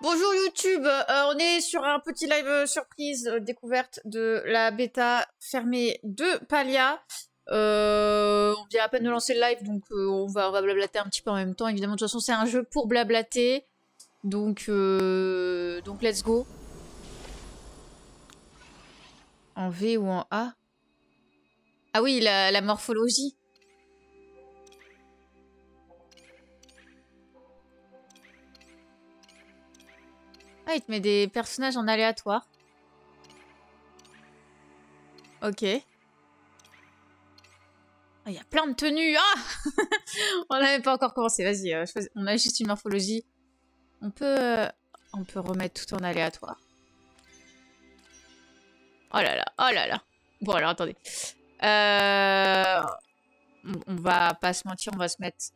Bonjour YouTube, on est sur un petit live surprise découverte de la bêta fermée de Palia. On vient à peine de lancer le live, donc on va blablater un petit peu en même temps. Évidemment, de toute façon, c'est un jeu pour blablater, donc let's go. En V ou en A? Ah oui, la morphologie. Ah, il te met des personnages en aléatoire. Ok. Il y a plein de tenues. Ah on n'avait pas encore commencé. Vas-y, on a juste une morphologie. On peut remettre tout en aléatoire. Oh là là, oh là là. Bon alors attendez. On va pas se mentir, on va se mettre...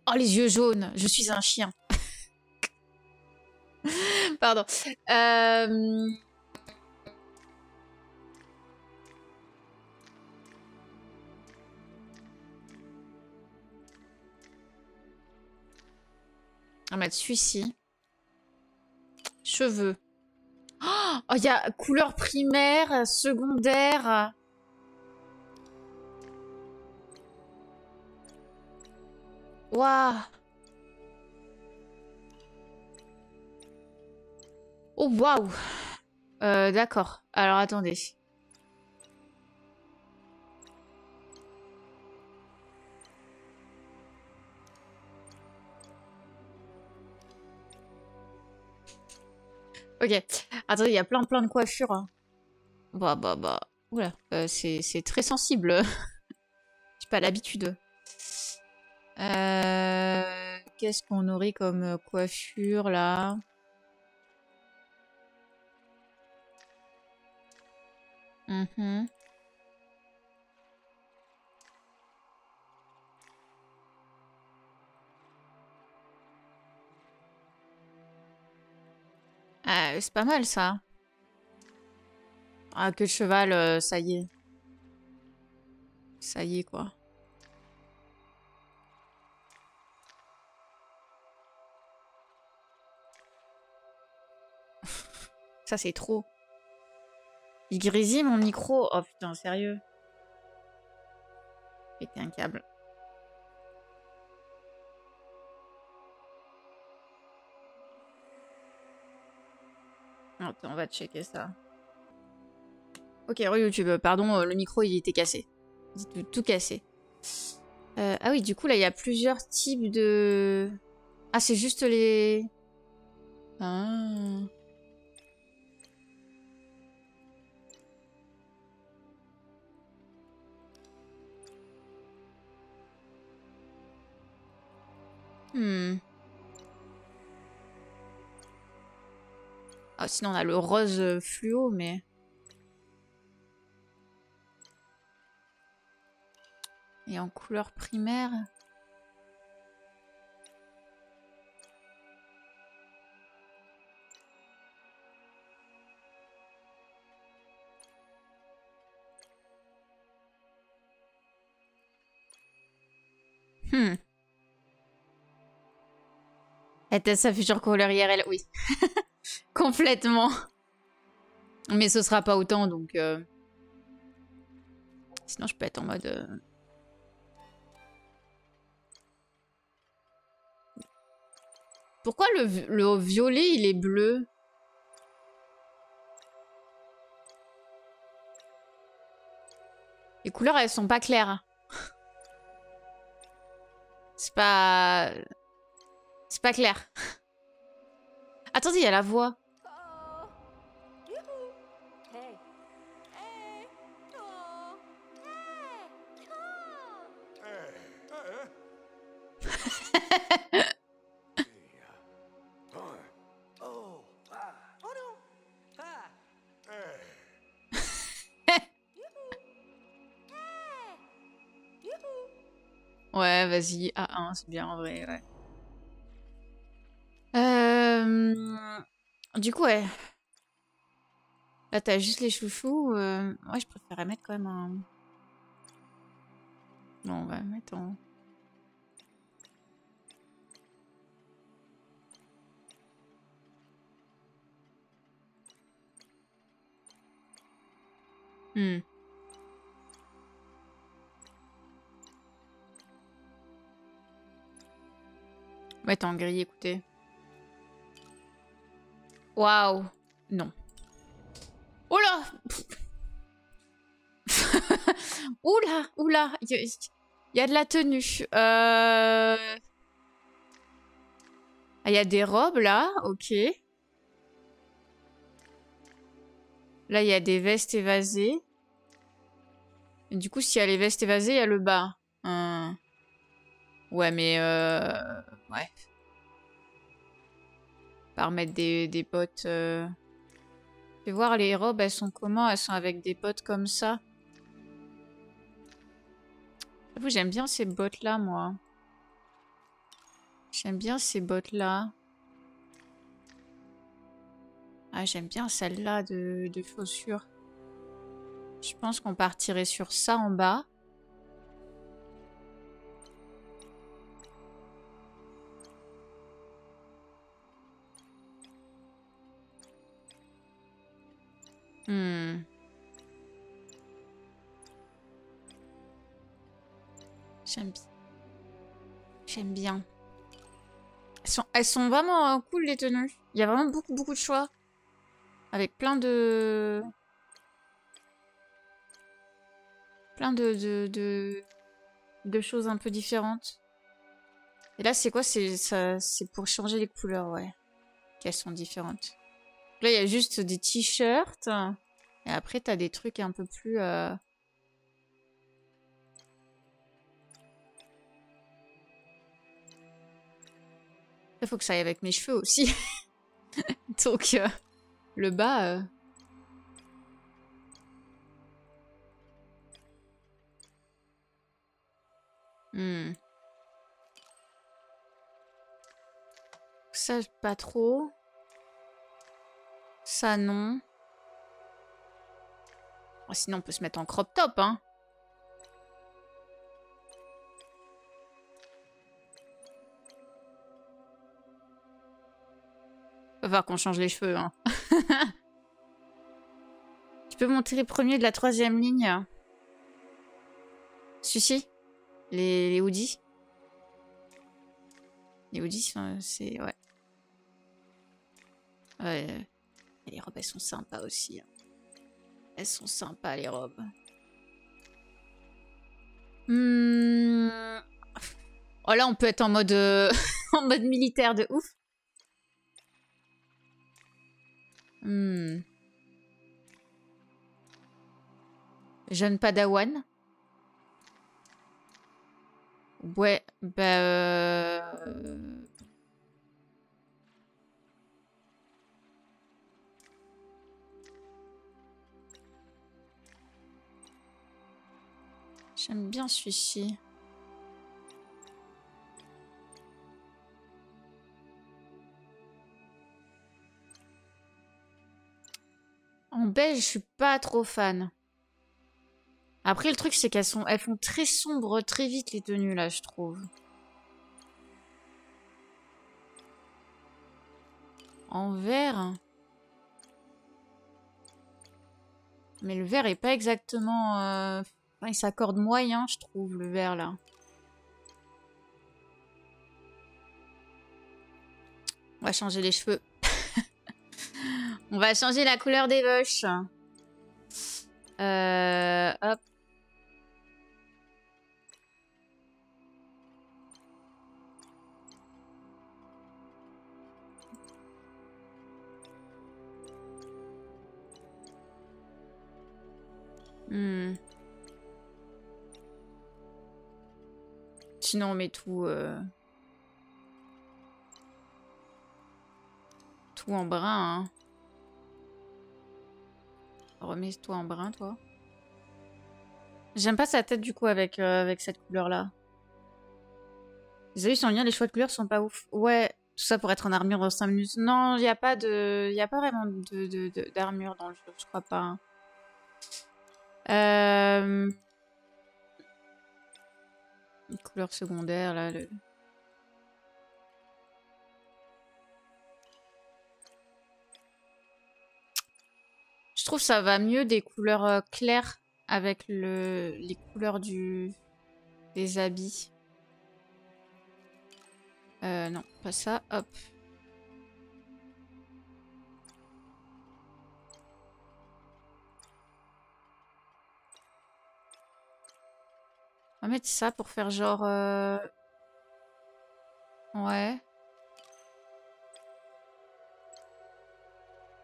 Oh les yeux jaunes, je suis un chien. Pardon. On va mettre celui-ci. Cheveux. Oh, il y a couleur primaire, secondaire. Waouh. Oh waouh. D'accord. Alors attendez. Ok. Attendez, il y a plein de coiffures. Hein. Bah. Oula, c'est très sensible. J'ai pas l'habitude. Qu'est-ce qu'on aurait comme coiffure là? Ah, c'est pas mal ça. Ah, que le cheval, ça y est. Ça y est quoi. Ça c'est trop. Il grésille mon micro. Oh putain, sérieux. Péter un câble. Attends, on va checker ça. Ok, YouTube, pardon, le micro il était cassé. Tout cassé. Ah oui, du coup là il y a plusieurs types de... Ah, c'est juste les... Ah. Ah, sinon on a le rose fluo, mais... Et en couleur primaire... Était sa future couleur IRL, oui. Complètement. Mais ce sera pas autant, donc... Sinon, je peux être en mode... Pourquoi le violet, il est bleu? Les couleurs, elles sont pas claires. C'est pas... C'est pas clair. Attendez, il y a la voix. Ouais, vas-y, A1, c'est bien en vrai, ouais. Du coup, ouais. Là, t'as juste les chouchous. Ouais, je préférerais mettre quand même un... Non, on va mettre en... Hmm. Mettre en gris, écoutez. Waouh. Non. Oh là. Oula, oula. Il y a de la tenue. Ah, il y a des robes là, ok. Là, il y a des vestes évasées. Et du coup, s'il y a les vestes évasées, il y a le bas. Ouais, mais ouais. Par mettre des bottes. Je vais voir les robes, elles sont comment? Elles sont avec des bottes comme ça. J'avoue, j'aime bien ces bottes-là, moi. J'aime bien ces bottes-là. Ah, j'aime bien celle-là de chaussures. Je pense qu'on partirait sur ça en bas. Hmm. J'aime bien. J'aime bien. Elles sont vraiment cool, les tenues. Il y a vraiment beaucoup, beaucoup de choix. Avec plein de... Plein de choses un peu différentes. Et là, c'est quoi? C'est pour changer les couleurs, ouais. Qu'elles sont différentes. Là, il y a juste des t-shirts. Et après, t'as des trucs un peu plus... Il faut que ça aille avec mes cheveux aussi. Donc, le bas... Hmm. Ça, pas trop. Ça, non. Oh, sinon, on peut se mettre en crop top, hein. Va falloir qu'on change les cheveux, hein. Tu peux monter les premiers de la 3e ligne. Celui-ci. Les hoodies. Les hoodies, c'est... Ouais. Ouais. Et les robes, elles sont sympas aussi. Hein. Elles sont sympas, les robes. Oh là, on peut être en mode, en mode militaire de ouf. Jeune padawan. Ouais, bah... J'aime bien celui-ci. En beige, je suis pas trop fan. Après, le truc, c'est elles font très sombre très vite, les tenues, là, je trouve. En vert. Mais le vert est pas exactement... Enfin, il s'accorde moyen, je trouve, le vert, là. On va changer les cheveux. On va changer la couleur des vaches. Hop. Sinon, on met tout... Tout en brun, hein. Remets-toi en brun, toi. J'aime pas sa tête, du coup, avec cette couleur-là. Les avis sont bien, les choix de couleurs sont pas ouf. Ouais, tout ça pour être en armure en 5 minutes. Non, il n'y a pas de... Il y a pas vraiment d'armure dans le jeu, je crois pas. Une couleur secondaire, là. Je trouve ça va mieux des couleurs claires avec les couleurs des habits. Non, pas ça. Hop. On va mettre ça pour faire genre... Ouais.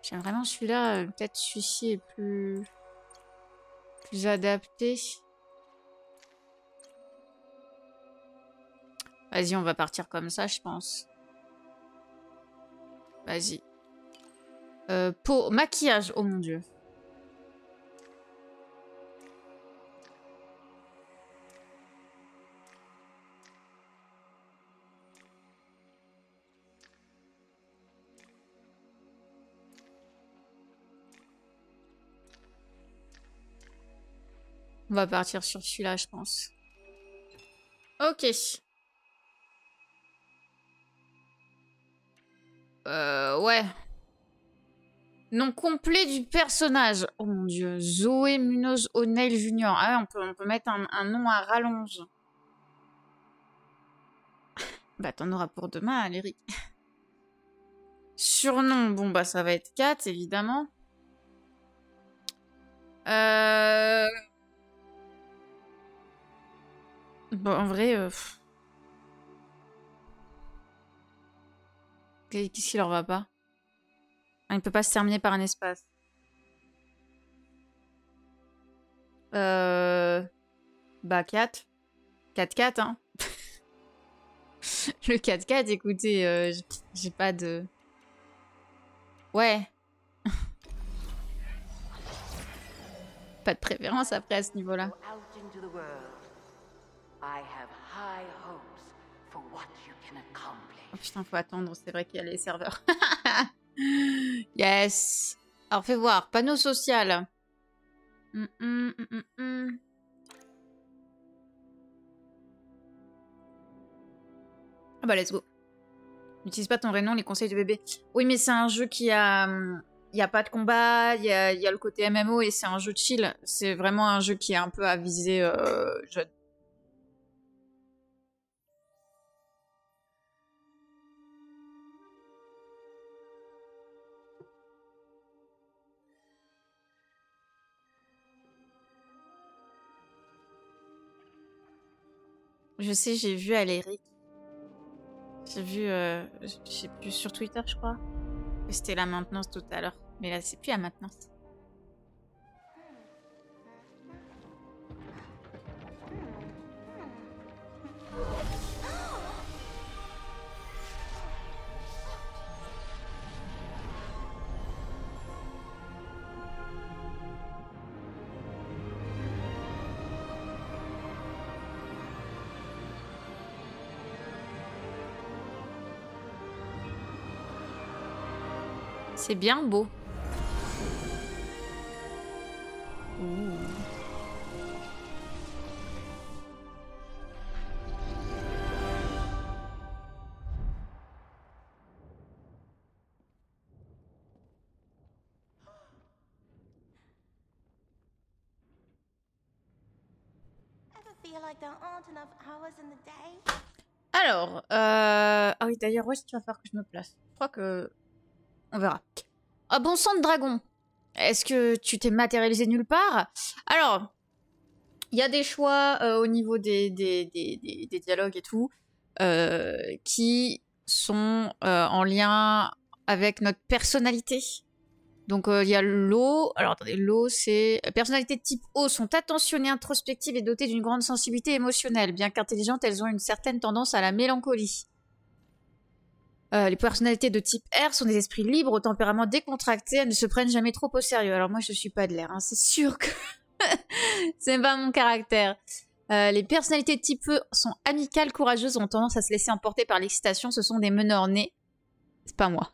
J'aime vraiment celui-là. Peut-être celui-ci est plus adapté. Vas-y, on va partir comme ça, je pense. Vas-y. Peau, maquillage. Oh mon Dieu. On va partir sur celui-là, je pense. Ok. Ouais. Nom complet du personnage. Oh mon dieu. Zoé Munoz O'Neill Jr. Ah ouais, on peut mettre un nom à rallonge. Bah t'en auras pour demain, Aléric. Surnom, bon bah ça va être Kat, évidemment. Bon, en vrai... Qu'est-ce qui leur va pas? Il ne peut pas se terminer par un espace. Bah 4. 4-4, hein. Le 4-4, écoutez, j'ai pas de... Ouais. Pas de préférence après à ce niveau-là. Oh putain, faut attendre, c'est vrai qu'il y a les serveurs. Yes. Alors fais voir, panneau social. Ah bah let's go. N'utilise pas ton vrai nom, les conseils de bébé. Oui mais c'est un jeu qui a... Il n'y a pas de combat, il y a le côté MMO et c'est un jeu de chill. C'est vraiment un jeu qui est un peu à viser jeune. Je sais, j'ai vu Aléric. J'ai vu, je sais plus, sur Twitter, je crois. C'était la maintenance tout à l'heure. Mais là, c'est plus la maintenance. C'est bien beau. Ouh. Alors, ah oui, d'ailleurs, où est-ce qu'il va falloir que je me place? Je crois que... On verra. Ah bon sang de dragon. Est-ce que tu t'es matérialisé nulle part? Alors, il y a des choix au niveau des dialogues et tout qui sont en lien avec notre personnalité. Donc, il y a l'eau. Alors, attendez, l'eau, c'est... Personnalités de type O sont attentionnées, introspectives et dotées d'une grande sensibilité émotionnelle. Bien qu'intelligentes, elles ont une certaine tendance à la mélancolie. Les personnalités de type R sont des esprits libres, au tempérament décontracté, elles ne se prennent jamais trop au sérieux. Alors moi, je suis pas de l'air, hein, c'est sûr que c'est pas mon caractère. Les personnalités de type E sont amicales, courageuses, ont tendance à se laisser emporter par l'excitation, ce sont des meneurs nés. C'est pas moi.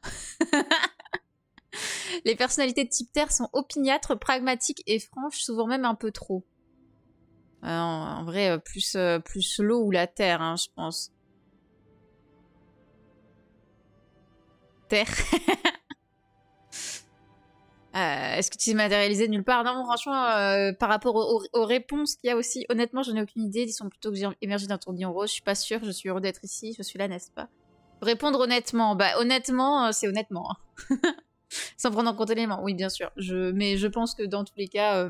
Les personnalités de type Terre sont opiniâtres, pragmatiques et franches, souvent même un peu trop. En vrai, plus l'eau ou la terre, hein, je pense. Terre. Est-ce que tu t'es matérialisé nulle part? Non, franchement, par rapport aux réponses qu'il y a aussi, honnêtement, je n'ai aucune idée. Ils sont plutôt que j'ai émergé d'un tourbillon rose. Je suis pas sûre, je suis heureux d'être ici. Je suis là, n'est-ce pas? Répondre honnêtement. Bah, honnêtement, c'est honnêtement. Hein. Sans prendre en compte l'élément. Oui, bien sûr. Mais je pense que dans tous les cas,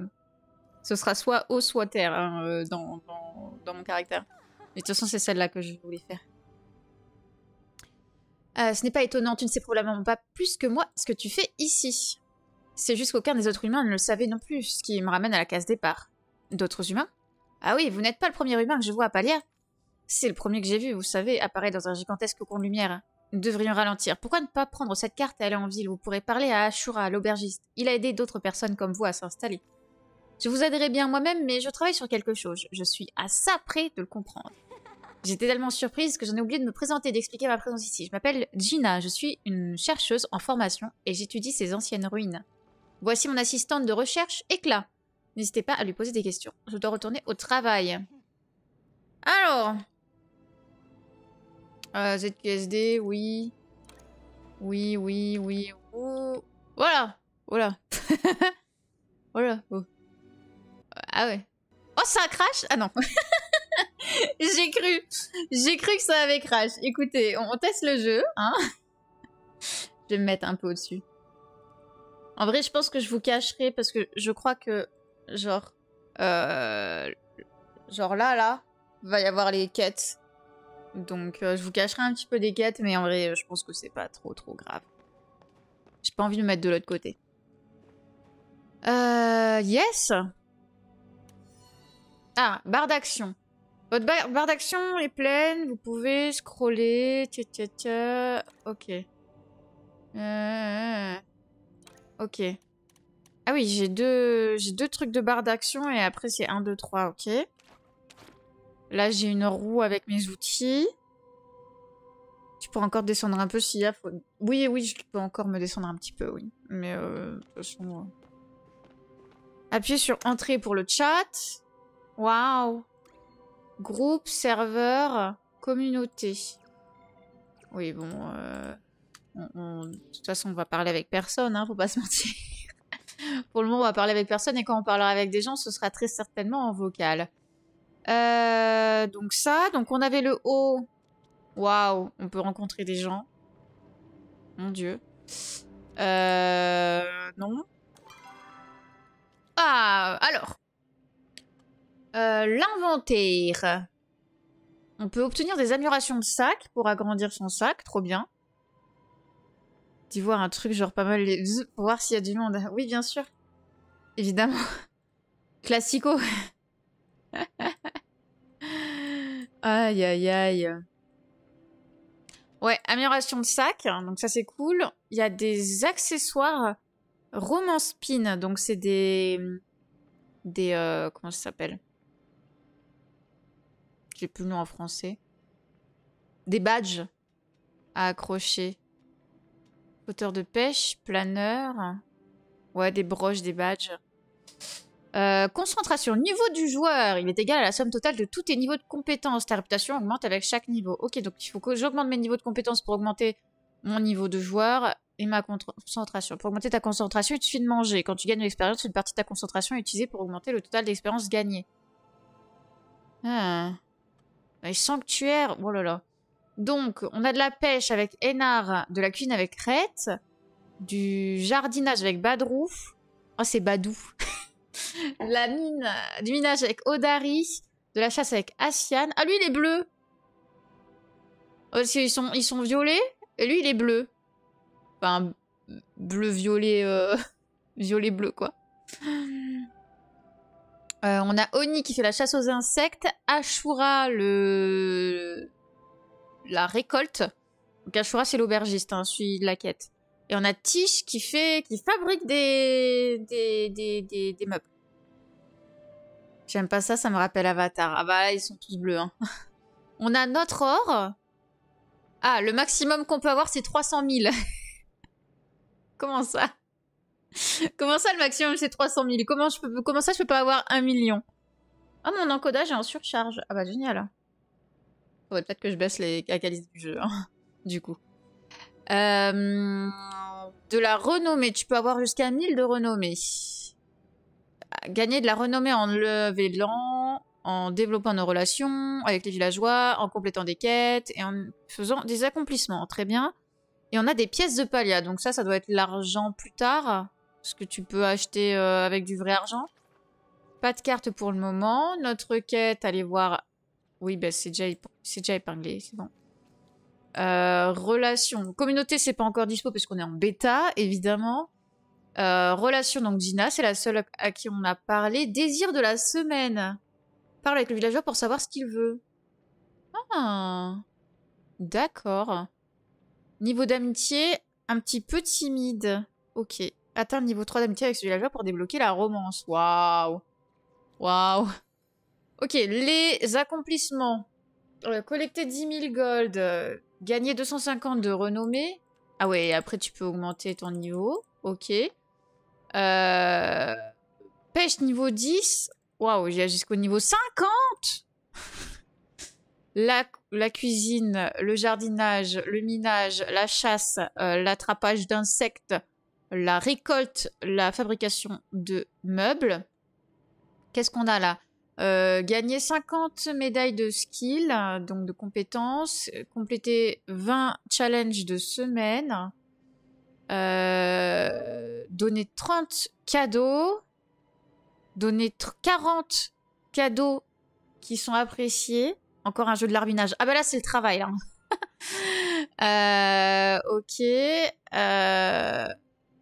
ce sera soit eau, soit terre hein, dans mon caractère. Mais de toute façon, c'est celle-là que je voulais faire. Ce n'est pas étonnant, tu ne sais probablement pas plus que moi ce que tu fais ici. C'est juste qu'aucun des autres humains ne le savait non plus, ce qui me ramène à la case départ. D'autres humains? Ah oui, vous n'êtes pas le premier humain que je vois à Palia. C'est le premier que j'ai vu, vous savez, apparaître dans un gigantesque cocon de lumière. Nous devrions ralentir. Pourquoi ne pas prendre cette carte et aller en ville? Vous pourrez parler à Ashura, l'aubergiste. Il a aidé d'autres personnes comme vous à s'installer. Je vous aiderai bien moi-même, mais je travaille sur quelque chose. Je suis à ça près de le comprendre. J'étais tellement surprise que j'en ai oublié de me présenter et d'expliquer ma présence ici. Je m'appelle Gina, je suis une chercheuse en formation et j'étudie ces anciennes ruines. Voici mon assistante de recherche, Éclat. N'hésitez pas à lui poser des questions. Je dois retourner au travail. Alors... ZQSD, oui. Oui, oui, oui. Oh. Voilà. Voilà. Voilà. Oh. Ah ouais. Oh, ça crash? Ah non. J'ai cru que ça avait crash. Écoutez, on teste le jeu, hein. Je vais me mettre un peu au-dessus. En vrai, je pense que je vous cacherai parce que je crois que, genre là, va y avoir les quêtes. Donc, je vous cacherai un petit peu des quêtes, mais en vrai, je pense que c'est pas trop grave. J'ai pas envie de me mettre de l'autre côté. Yes. Ah, barre d'action. Votre barre d'action est pleine, vous pouvez scroller, ok. Ok. Ah oui, j'ai deux trucs de barre d'action et après c'est 1, 2, 3, ok. Là j'ai une roue avec mes outils. Tu peux encore descendre un peu s'il y a... Oui, oui, je peux encore me descendre un petit peu, oui. Mais de toute façon... Appuyez sur entrée pour le chat. Waouh. Groupe, serveur, communauté. Oui, bon... de toute façon, on va parler avec personne, hein, faut pas se mentir. Pour le moment, on va parler avec personne et quand on parlera avec des gens, ce sera très certainement en vocal. Donc ça, donc on avait le haut. Waouh, on peut rencontrer des gens. Mon Dieu. Non. Ah, alors. L'inventaire. On peut obtenir des améliorations de sac pour agrandir son sac, trop bien. D'y voir un truc genre pas mal pour voir s'il y a du monde. Oui, bien sûr. Évidemment. Classico. Aïe, aïe, aïe. Ouais, amélioration de sac. Donc ça, c'est cool. Il y a des accessoires Romance Pin. Donc c'est des comment ça s'appelle? J'ai plus le nom en français. Des badges à accrocher. Hauteur de pêche, planeur. Ouais, des broches, des badges. Concentration. Niveau du joueur. Il est égal à la somme totale de tous tes niveaux de compétences. Ta réputation augmente avec chaque niveau. Ok, donc il faut que j'augmente mes niveaux de compétences pour augmenter mon niveau de joueur et ma concentration. Pour augmenter ta concentration, il te suffit de manger. Quand tu gagnes de l'expérience, une partie de ta concentration est utilisée pour augmenter le total d'expérience gagnée. Ah. Les sanctuaires. Oh là là. Donc, on a de la pêche avec Énard, de la cuisine avec Rhett, du jardinage avec Badrouf. Oh, c'est Badou. La mine, du minage avec Odari, de la chasse avec Asian. Ah, lui, il est bleu. Parce qu'ils sont violets, et lui, il est bleu. Enfin, bleu-violet, violet-bleu, quoi. On a Oni qui fait la chasse aux insectes, Ashura, la récolte. Donc Ashura, c'est l'aubergiste, hein, celui de la quête. Et on a Tish qui fabrique des meubles. J'aime pas ça, ça me rappelle Avatar. Ah bah là, ils sont tous bleus. Hein. On a notre or. Ah, le maximum qu'on peut avoir, c'est 300 000. Comment ça? Comment ça, le maximum, c'est 300 000? Comment ça, je peux pas avoir 1 million? Ah, mon encodage est en surcharge. Ah bah, génial. Faudrait peut-être que je baisse la qualité du jeu, hein, du coup. De de la renommée. Tu peux avoir jusqu'à 1000 de renommée. Gagner de la renommée en levelant, en développant nos relations avec les villageois, en complétant des quêtes et en faisant des accomplissements. Très bien. Et on a des pièces de palia. Donc ça doit être l'argent plus tard. Ce que tu peux acheter avec du vrai argent. Pas de carte pour le moment. Notre quête, allez voir... Oui, bah, c'est déjà épinglé, c'est bon. Relation. Communauté, c'est pas encore dispo parce qu'on est en bêta, évidemment. Relation, donc Gina, c'est la seule à qui on a parlé. Désir de la semaine. Parle avec le villageois pour savoir ce qu'il veut. Ah, d'accord. Niveau d'amitié, un petit peu timide. Ok. Atteins le niveau 3 d'amitié avec ce villageois pour débloquer la romance. Waouh. Waouh. Ok, les accomplissements. Collecter 10 000 gold. Gagner 250 de renommée. Ah ouais, après tu peux augmenter ton niveau. Ok. Pêche niveau 10. Waouh, j'ai jusqu'au niveau 50. La cuisine, le jardinage, le minage, la chasse, l'attrapage d'insectes, la récolte, la fabrication de meubles. Qu'est-ce qu'on a là? Gagner 50 médailles de skill, donc de compétences. Compléter 20 challenges de semaine. Donner 30 cadeaux. Donner 40 cadeaux qui sont appréciés. Encore un jeu de larbinage. Ah bah là, c'est le travail, là. Ok.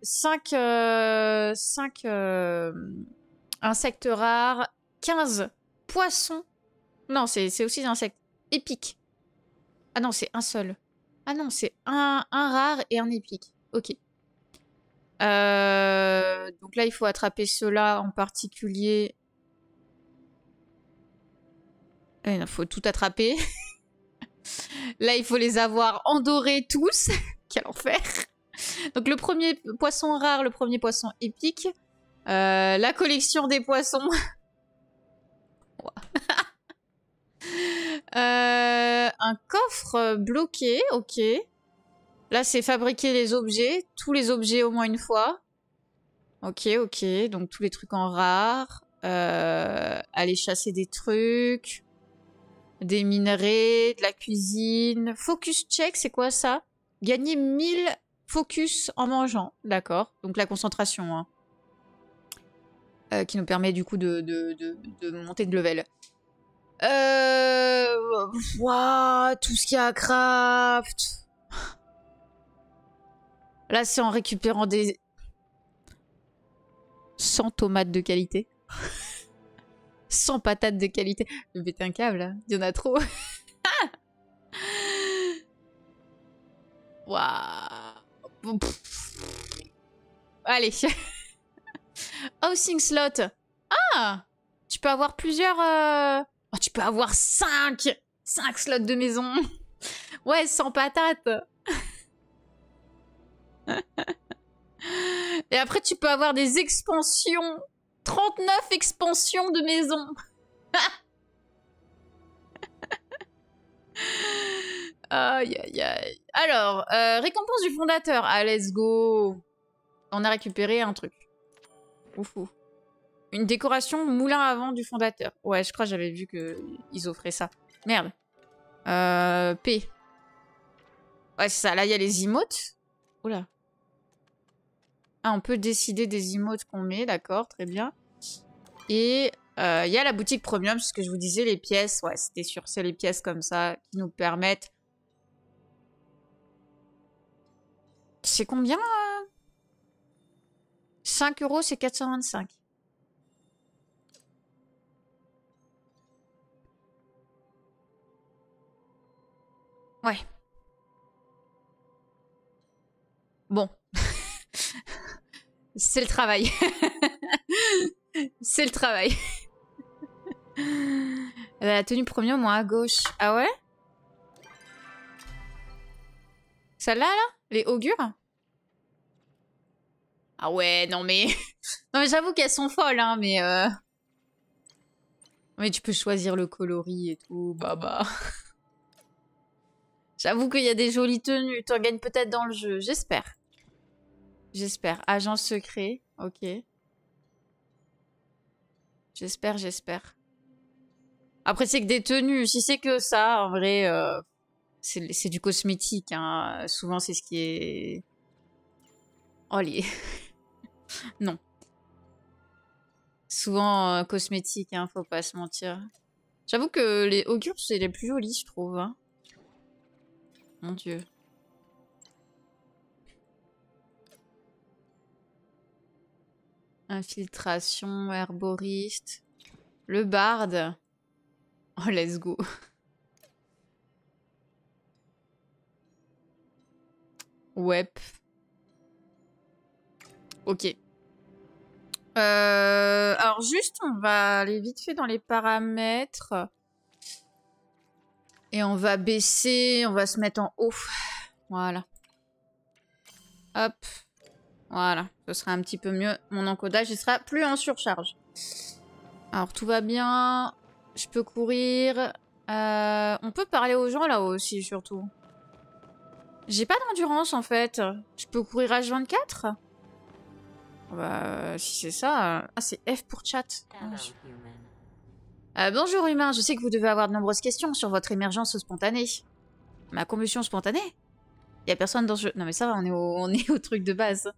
5 insectes rares. 15 poissons. Non, c'est aussi des insectes épiques. Ah non, c'est un seul. Ah non, c'est un rare et un épique. Ok. Donc là, il faut attraper ceux-là en particulier. Il faut tout attraper. Là, il faut les avoir endorés tous. Quel enfer. Donc le premier poisson rare, le premier poisson épique. La collection des poissons. Un coffre bloqué, ok. Là, c'est fabriquer les objets. Tous les objets au moins une fois. Ok, ok. Donc tous les trucs en rare. Aller chasser des trucs. Des minerais, de la cuisine. Focus check, c'est quoi ça? Gagner 1000 focus en mangeant. D'accord. Donc la concentration. Hein. Qui nous permet du coup de monter de level. Wow, tout ce qu'il y a à craft. Là, c'est en récupérant des... 100 tomates de qualité. 100 patates de qualité. Je vais péter un câble, là. Il y en a trop. Waouh. Allez. Housing slot. Ah, tu peux avoir plusieurs... Oh, tu peux avoir 5 slots de maison. Ouais, 100 patates. Et après, tu peux avoir des expansions. 39 expansions de maison. Aïe, aïe, aïe. Alors, récompense du fondateur. Ah, let's go. On a récupéré un truc. Ouf, ouf. Une décoration moulin à vent du fondateur. Ouais, je crois que j'avais vu qu'ils offraient ça. Merde. P. Ouais, c'est ça. Là, il y a les emotes. Oula. Ah, on peut décider des emotes qu'on met. D'accord, très bien. Et il y a la boutique premium, ce que je vous disais, les pièces. Ouais, c'était sûr. C'est les pièces comme ça qui nous permettent... C'est combien 5 €, c'est 425. Ouais. Bon. C'est le travail. C'est le travail. La tenue premium, moi, à gauche. Ah ouais? Celle-là, là? Les augures? Ah ouais, non mais... non mais j'avoue qu'elles sont folles, hein, mais... Mais tu peux choisir le coloris et tout, bah... J'avoue qu'il y a des jolies tenues, tu en gagnes peut-être dans le jeu, j'espère. J'espère. Agent secret. Ok. J'espère, j'espère. Après, c'est que des tenues. Si c'est que ça, en vrai, c'est du cosmétique. Hein. Souvent, c'est ce qui est... Oh, les... non. Souvent, cosmétique, hein, faut pas se mentir. J'avoue que les augures, c'est les plus jolis, je trouve. Hein. Mon Dieu. Infiltration, herboriste. Le barde. Oh, let's go. Ouais. Ok. Alors juste, on va aller vite fait dans les paramètres. Et on va baisser, on va se mettre en haut. Voilà. Hop. Voilà. Ce sera un petit peu mieux. Mon encodage, il sera plus en surcharge. Alors, tout va bien. Je peux courir. On peut parler aux gens là-haut aussi, surtout. J'ai pas d'endurance, en fait. Je peux courir H24 ? Bah, si c'est ça... Ah, c'est F pour chat. Bonjour, humain. Je sais que vous devez avoir de nombreuses questions sur votre émergence spontanée. Ma combustion spontanée ? Y a personne dans ce jeu. Non, mais ça va, on est au truc de base.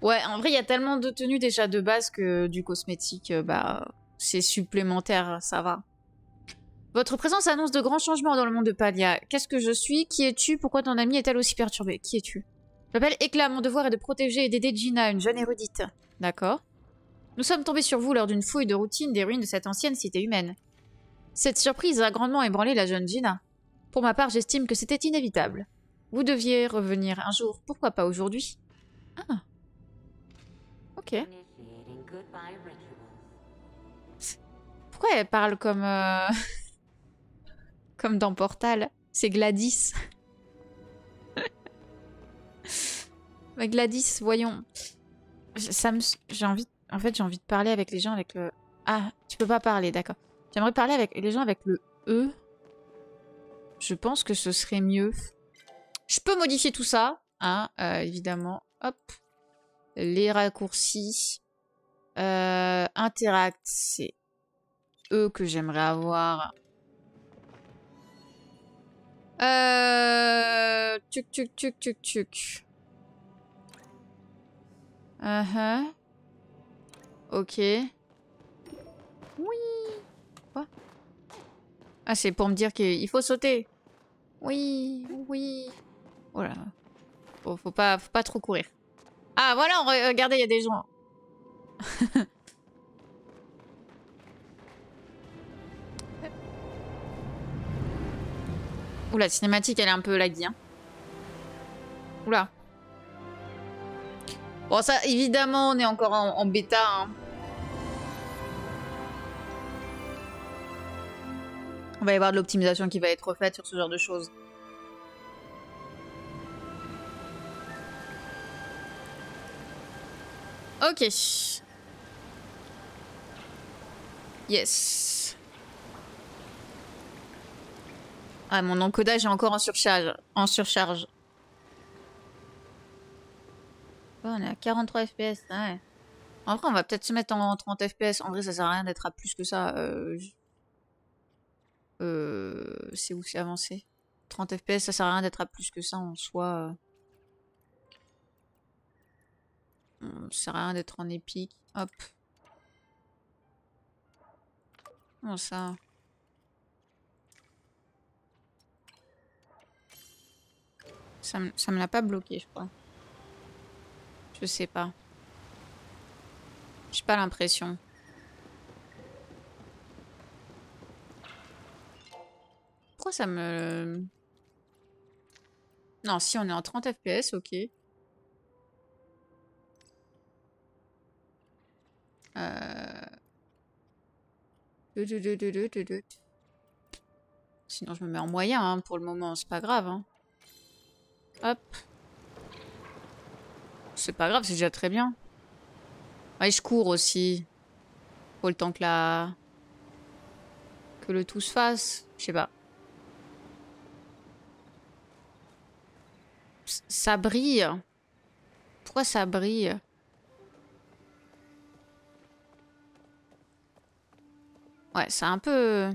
Ouais, en vrai, il y a tellement de tenues déjà de base que du cosmétique, bah, c'est supplémentaire, ça va. Votre présence annonce de grands changements dans le monde de Palia. Qu'est-ce que je suis? Qui es-tu? Pourquoi ton amie est-elle aussi perturbée? Qui es-tu? Je m'appelle Éclat, mon devoir est de protéger et d'aider Gina, une jeune érudite. D'accord. Nous sommes tombés sur vous lors d'une fouille de routine des ruines de cette ancienne cité humaine. Cette surprise a grandement ébranlé la jeune Gina. Pour ma part, j'estime que c'était inévitable. Vous deviez revenir un jour, pourquoi pas aujourd'hui? Ah. Ok. Pourquoi elle parle comme... comme dans Portal? C'est Gladys. Mais Gladys, voyons. J'ai envie... En fait, j'ai envie de parler avec les gens avec le... Ah, tu peux pas parler, d'accord. J'aimerais parler avec les gens avec le E. Je pense que ce serait mieux. Je peux modifier tout ça, hein, évidemment. Hop. Les raccourcis. Interact, c'est E que j'aimerais avoir. Tuc, tuc, tuc, tuc, tuc. Ok. Oui. Quoi? Ah, c'est pour me dire qu'il faut sauter. Oui, oui. Oh là. Faut pas trop courir. Ah, voilà, regardez, il y a des gens. Oula, la cinématique, elle est un peu laggy. Hein. Oula. Bon, ça, évidemment, on est encore en bêta. Hein. On va y avoir de l'optimisation qui va être faite sur ce genre de choses. Ok. Yes. Ah, mon encodage est encore en surcharge. Oh, on est à 43 FPS. Ouais. En vrai, on va peut-être se mettre en 30 FPS. En vrai, ça sert à rien d'être à plus que ça. C'est où c'est avancé? 30 FPS, ça sert à rien d'être à plus que ça en soi. Ça sert à rien d'être en épique. Hop. Comment ça? Ça me l'a pas bloqué, je crois. Je sais pas. J'ai pas l'impression. Pourquoi ça me... Non, si on est en 30 FPS, ok. Sinon, je me mets en moyen hein, pour le moment, c'est pas grave. Hein. Hop. C'est pas grave, c'est déjà très bien. Ouais, je cours aussi. Faut le temps que que le tout se fasse. Je sais pas. Ça brille. Pourquoi ça brille? Ouais, c'est un peu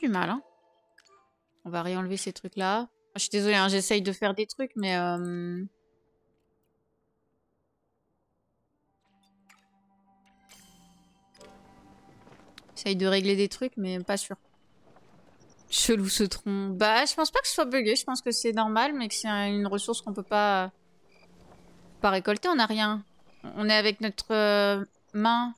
du mal, hein. On va réenlever ces trucs-là. Je suis désolée, hein, j'essaye de faire des trucs, mais... J'essaye de régler des trucs, mais pas sûr. Chelou ce tronc. Bah, je pense pas que ce soit bugué. Je pense que c'est normal, mais que c'est une ressource qu'on peut pas récolter. On n'a rien. On est avec notre main.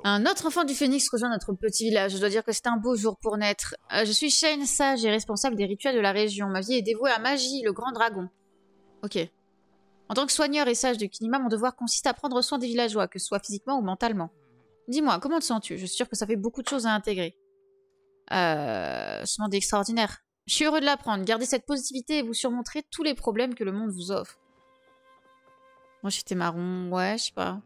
Un autre enfant du Phénix rejoint notre petit village. Je dois dire que c'est un beau jour pour naître. Je suis Shane, sage et responsable des rituels de la région. Ma vie est dévouée à Magie, le grand dragon. Ok. En tant que soigneur et sage de Kinima, mon devoir consiste à prendre soin des villageois, que ce soit physiquement ou mentalement. Dis-moi, comment te sens-tu? Je suis sûre que ça fait beaucoup de choses à intégrer. Ce monde est extraordinaire. Je suis heureux de l'apprendre. Gardez cette positivité et vous surmonterez tous les problèmes que le monde vous offre. Moi, j'étais marron. Ouais, je sais pas.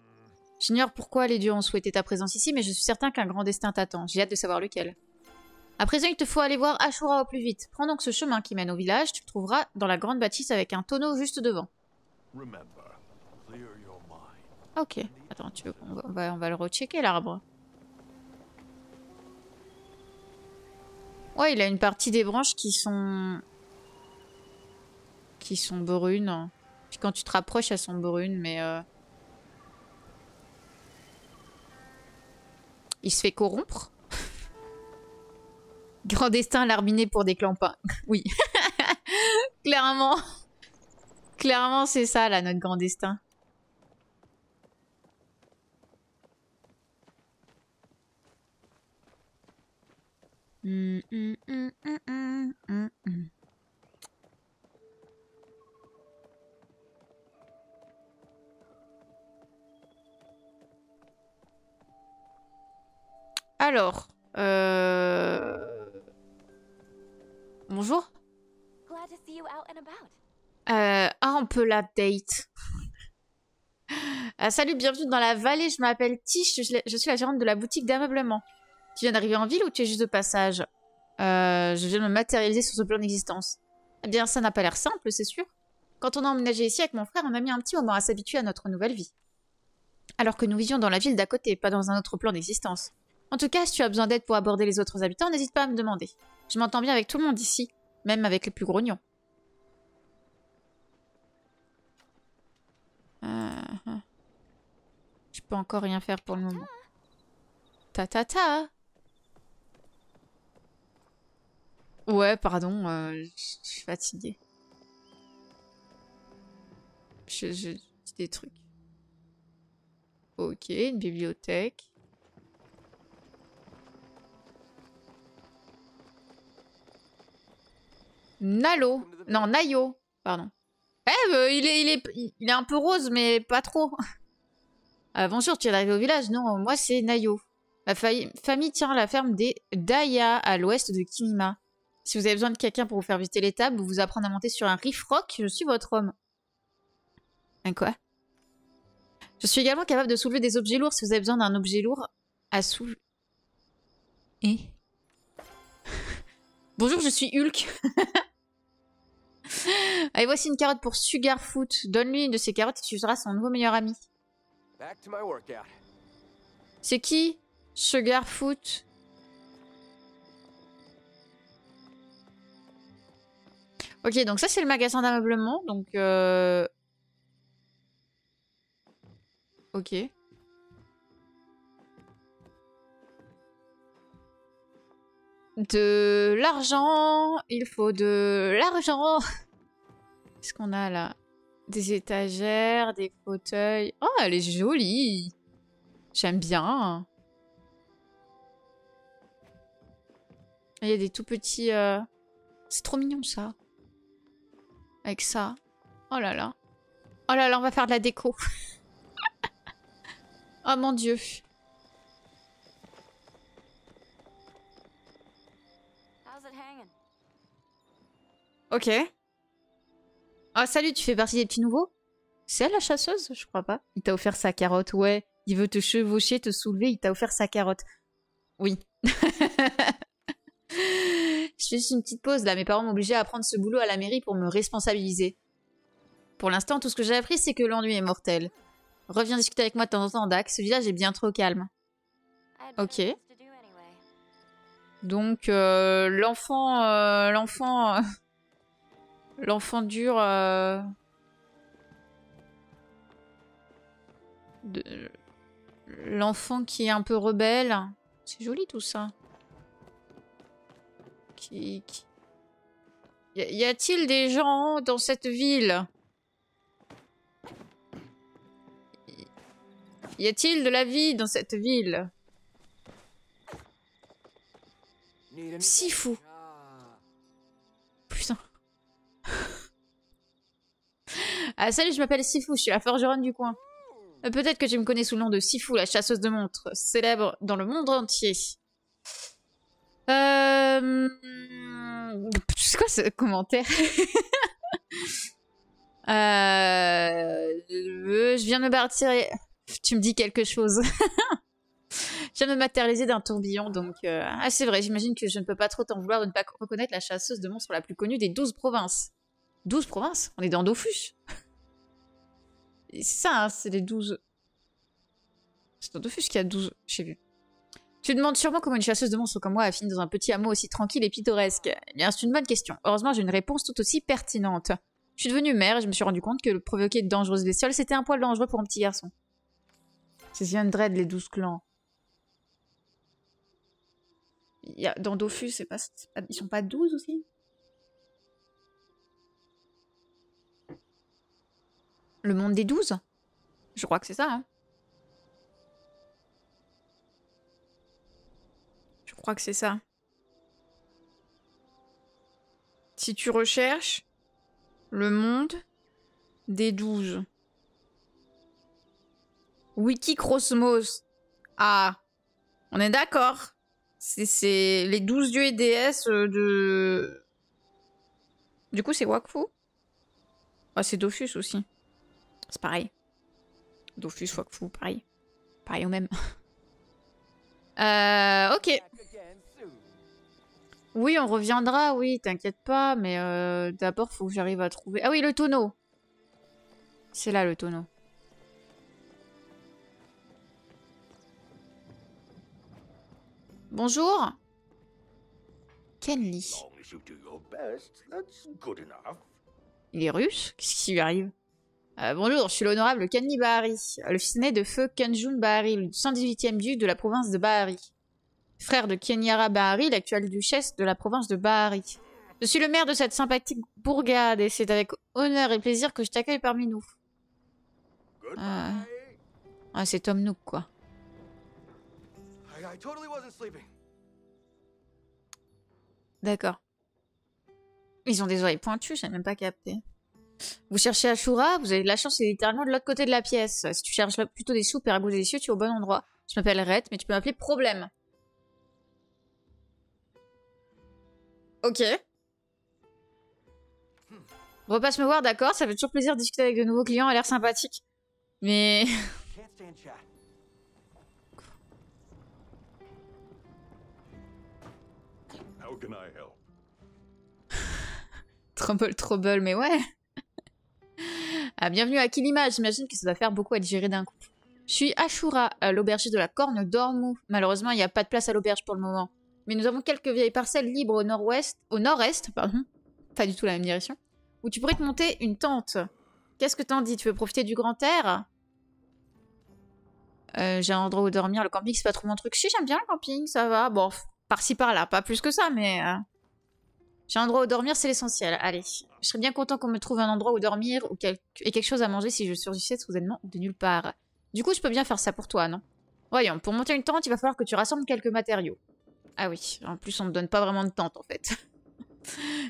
J'ignore pourquoi les dieux ont souhaité ta présence ici, mais je suis certain qu'un grand destin t'attend. J'ai hâte de savoir lequel. À présent, il te faut aller voir Ashura au plus vite. Prends donc ce chemin qui mène au village. Tu le trouveras dans la grande bâtisse avec un tonneau juste devant. Ok. Attends, tu veux on va le rechecker, l'arbre. Ouais, il a une partie des branches qui sont brunes. Puis quand tu te rapproches, elles sont brunes, mais... Il se fait corrompre. Grand destin larminé pour des clampins. Oui. Clairement. Clairement, c'est ça, là, notre grand destin. Alors, bonjour. On peut l'update. Salut, bienvenue dans la vallée, je m'appelle Tish, je suis la gérante de la boutique d'ameublement. Tu viens d'arriver en ville ou tu es juste de passage? Je viens de me matérialiser sur ce plan d'existence. Eh bien, ça n'a pas l'air simple, c'est sûr. Quand on a emménagé ici avec mon frère, on a mis un petit moment à s'habituer à notre nouvelle vie. Alors que nous vivions dans la ville d'à côté, pas dans un autre plan d'existence. En tout cas, si tu as besoin d'aide pour aborder les autres habitants, n'hésite pas à me demander. Je m'entends bien avec tout le monde ici, même avec les plus grognons. Je peux encore rien faire pour le moment. Ta. Ouais, pardon, je suis fatiguée. Je dis des trucs. Ok, une bibliothèque. Nalo. Non, Nayo. Pardon. Il est un peu rose, mais pas trop. Bonjour, tu es arrivé au village? Non, moi c'est Nayo. Ma famille tient la ferme des Daya à l'ouest de Kinima. Si vous avez besoin de quelqu'un pour vous faire visiter l'étable ou vous apprendre à monter sur un riff rock, je suis votre homme. Un quoi? Je suis également capable de soulever des objets lourds si vous avez besoin d'un objet lourd à soulever. Et bonjour, je suis Hulk. Allez, voici une carotte pour Sugarfoot. Donne-lui une de ces carottes et tu seras son nouveau meilleur ami. C'est qui? Sugarfoot. Ok, donc ça c'est le magasin d'ameublement. Donc ok. De l'argent. Il faut de l'argent. Qu'est-ce qu'on a là? Des étagères, des fauteuils. Oh, elle est jolie. J'aime bien. Il y a des tout petits... C'est trop mignon ça. Avec ça. Oh là là. Oh là là, on va faire de la déco. Oh mon dieu. Ok. Ah salut, tu fais partie des petits nouveaux? C'est elle la chasseuse? Je crois pas. Il t'a offert sa carotte, ouais. Il veut te chevaucher, te soulever, il t'a offert sa carotte. Oui. Je fais juste une petite pause là, mes parents m'ont obligé à prendre ce boulot à la mairie pour me responsabiliser. Pour l'instant, tout ce que j'ai appris, c'est que l'ennui est mortel. Reviens discuter avec moi de temps en temps, Dax. Ce village est bien trop calme. Ok. Donc, l'enfant dur... L'enfant qui est un peu rebelle. C'est joli tout ça. Y a-t-il des gens dans cette ville? Y a-t-il de la vie dans cette ville? Si fou. Putain. Ah salut, je m'appelle Sifu, je suis la forgeronne du coin. Peut-être que tu me connais sous le nom de Sifu, la chasseuse de montres, célèbre dans le monde entier. C'est quoi ce commentaire? Je viens de me bâtir... Tu me dis quelque chose. Je viens de me matérialiser d'un tourbillon, donc... Ah, c'est vrai, j'imagine que je ne peux pas trop t'en vouloir de ne pas reconnaître la chasseuse de monstres la plus connue des 12 provinces. 12 provinces? On est dans Dofus. C'est ça, hein, c'est les 12... C'est dans Dofus qu'il y a 12... J'ai vu. Tu te demandes sûrement comment une chasseuse de monstres comme moi a fini dans un petit hameau aussi tranquille et pittoresque. Eh bien, c'est une bonne question. Heureusement, j'ai une réponse tout aussi pertinente. Je suis devenue mère et je me suis rendu compte que provoquer de dangereuses bestioles, c'était un poil dangereux pour un petit garçon. C'est The Undread, les 12 clans. Il y a, dans Dofus, ils sont pas 12 aussi? Le monde des 12? Je crois que c'est ça, hein. Je crois que c'est ça. Si tu recherches le monde des 12. Wikicrosmos. Ah, on est d'accord. C'est les 12 dieux et déesses de... Du coup, c'est Wakfu. Ah, c'est Dofus aussi. C'est pareil. Dofus, Wakfu, pareil. Pareil au même. Ok. Oui, on reviendra, oui, t'inquiète pas, mais d'abord, faut que j'arrive à trouver... Ah oui, le tonneau. C'est là, le tonneau. Bonjour. Kenly. Il est russe? Qu'est-ce qui lui arrive? Bonjour, je suis l'honorable Kenly Bahari, le fils aîné de feu Kenjun Bahari, le 118e duc de la province de Bahari. Frère de Kenyara Bahari, l'actuelle duchesse de la province de Bahari. Je suis le maire de cette sympathique bourgade et c'est avec honneur et plaisir que je t'accueille parmi nous. Ah, c'est Tom Nook, quoi. D'accord. Ils ont des oreilles pointues, j'ai même pas capté. Vous cherchez Ashura, vous avez de la chance, c'est littéralement de l'autre côté de la pièce. Si tu cherches plutôt des soupes et ragoûts délicieux, tu es au bon endroit. Je m'appelle Red, mais tu peux m'appeler Problème. Ok. Repasse me voir, d'accord, ça fait toujours plaisir de discuter avec de nouveaux clients, à l'air sympathique. Mais... Trouble, mais ouais. Ah, bienvenue à Kilima, j'imagine que ça doit faire beaucoup à digérer d'un coup. Je suis Ashura, l'aubergiste de la Corne d'Ormou. Malheureusement, il n'y a pas de place à l'auberge pour le moment. Mais nous avons quelques vieilles parcelles libres au nord-est, pardon, pas du tout la même direction, où tu pourrais te monter une tente. Qu'est-ce que t'en dis? Tu veux profiter du grand air? J'ai un endroit où dormir, le camping c'est pas trop mon truc. Si, j'aime bien le camping, ça va. Bon, par-ci par-là, pas plus que ça, mais... J'ai un endroit où dormir, c'est l'essentiel. Allez, je serais bien content qu'on me trouve un endroit où dormir et quelque chose à manger si je surgissais soudainement de nulle part. Du coup, je peux bien faire ça pour toi, non? Voyons, pour monter une tente, il va falloir que tu rassembles quelques matériaux. Ah oui, en plus on me donne pas vraiment de tente en fait.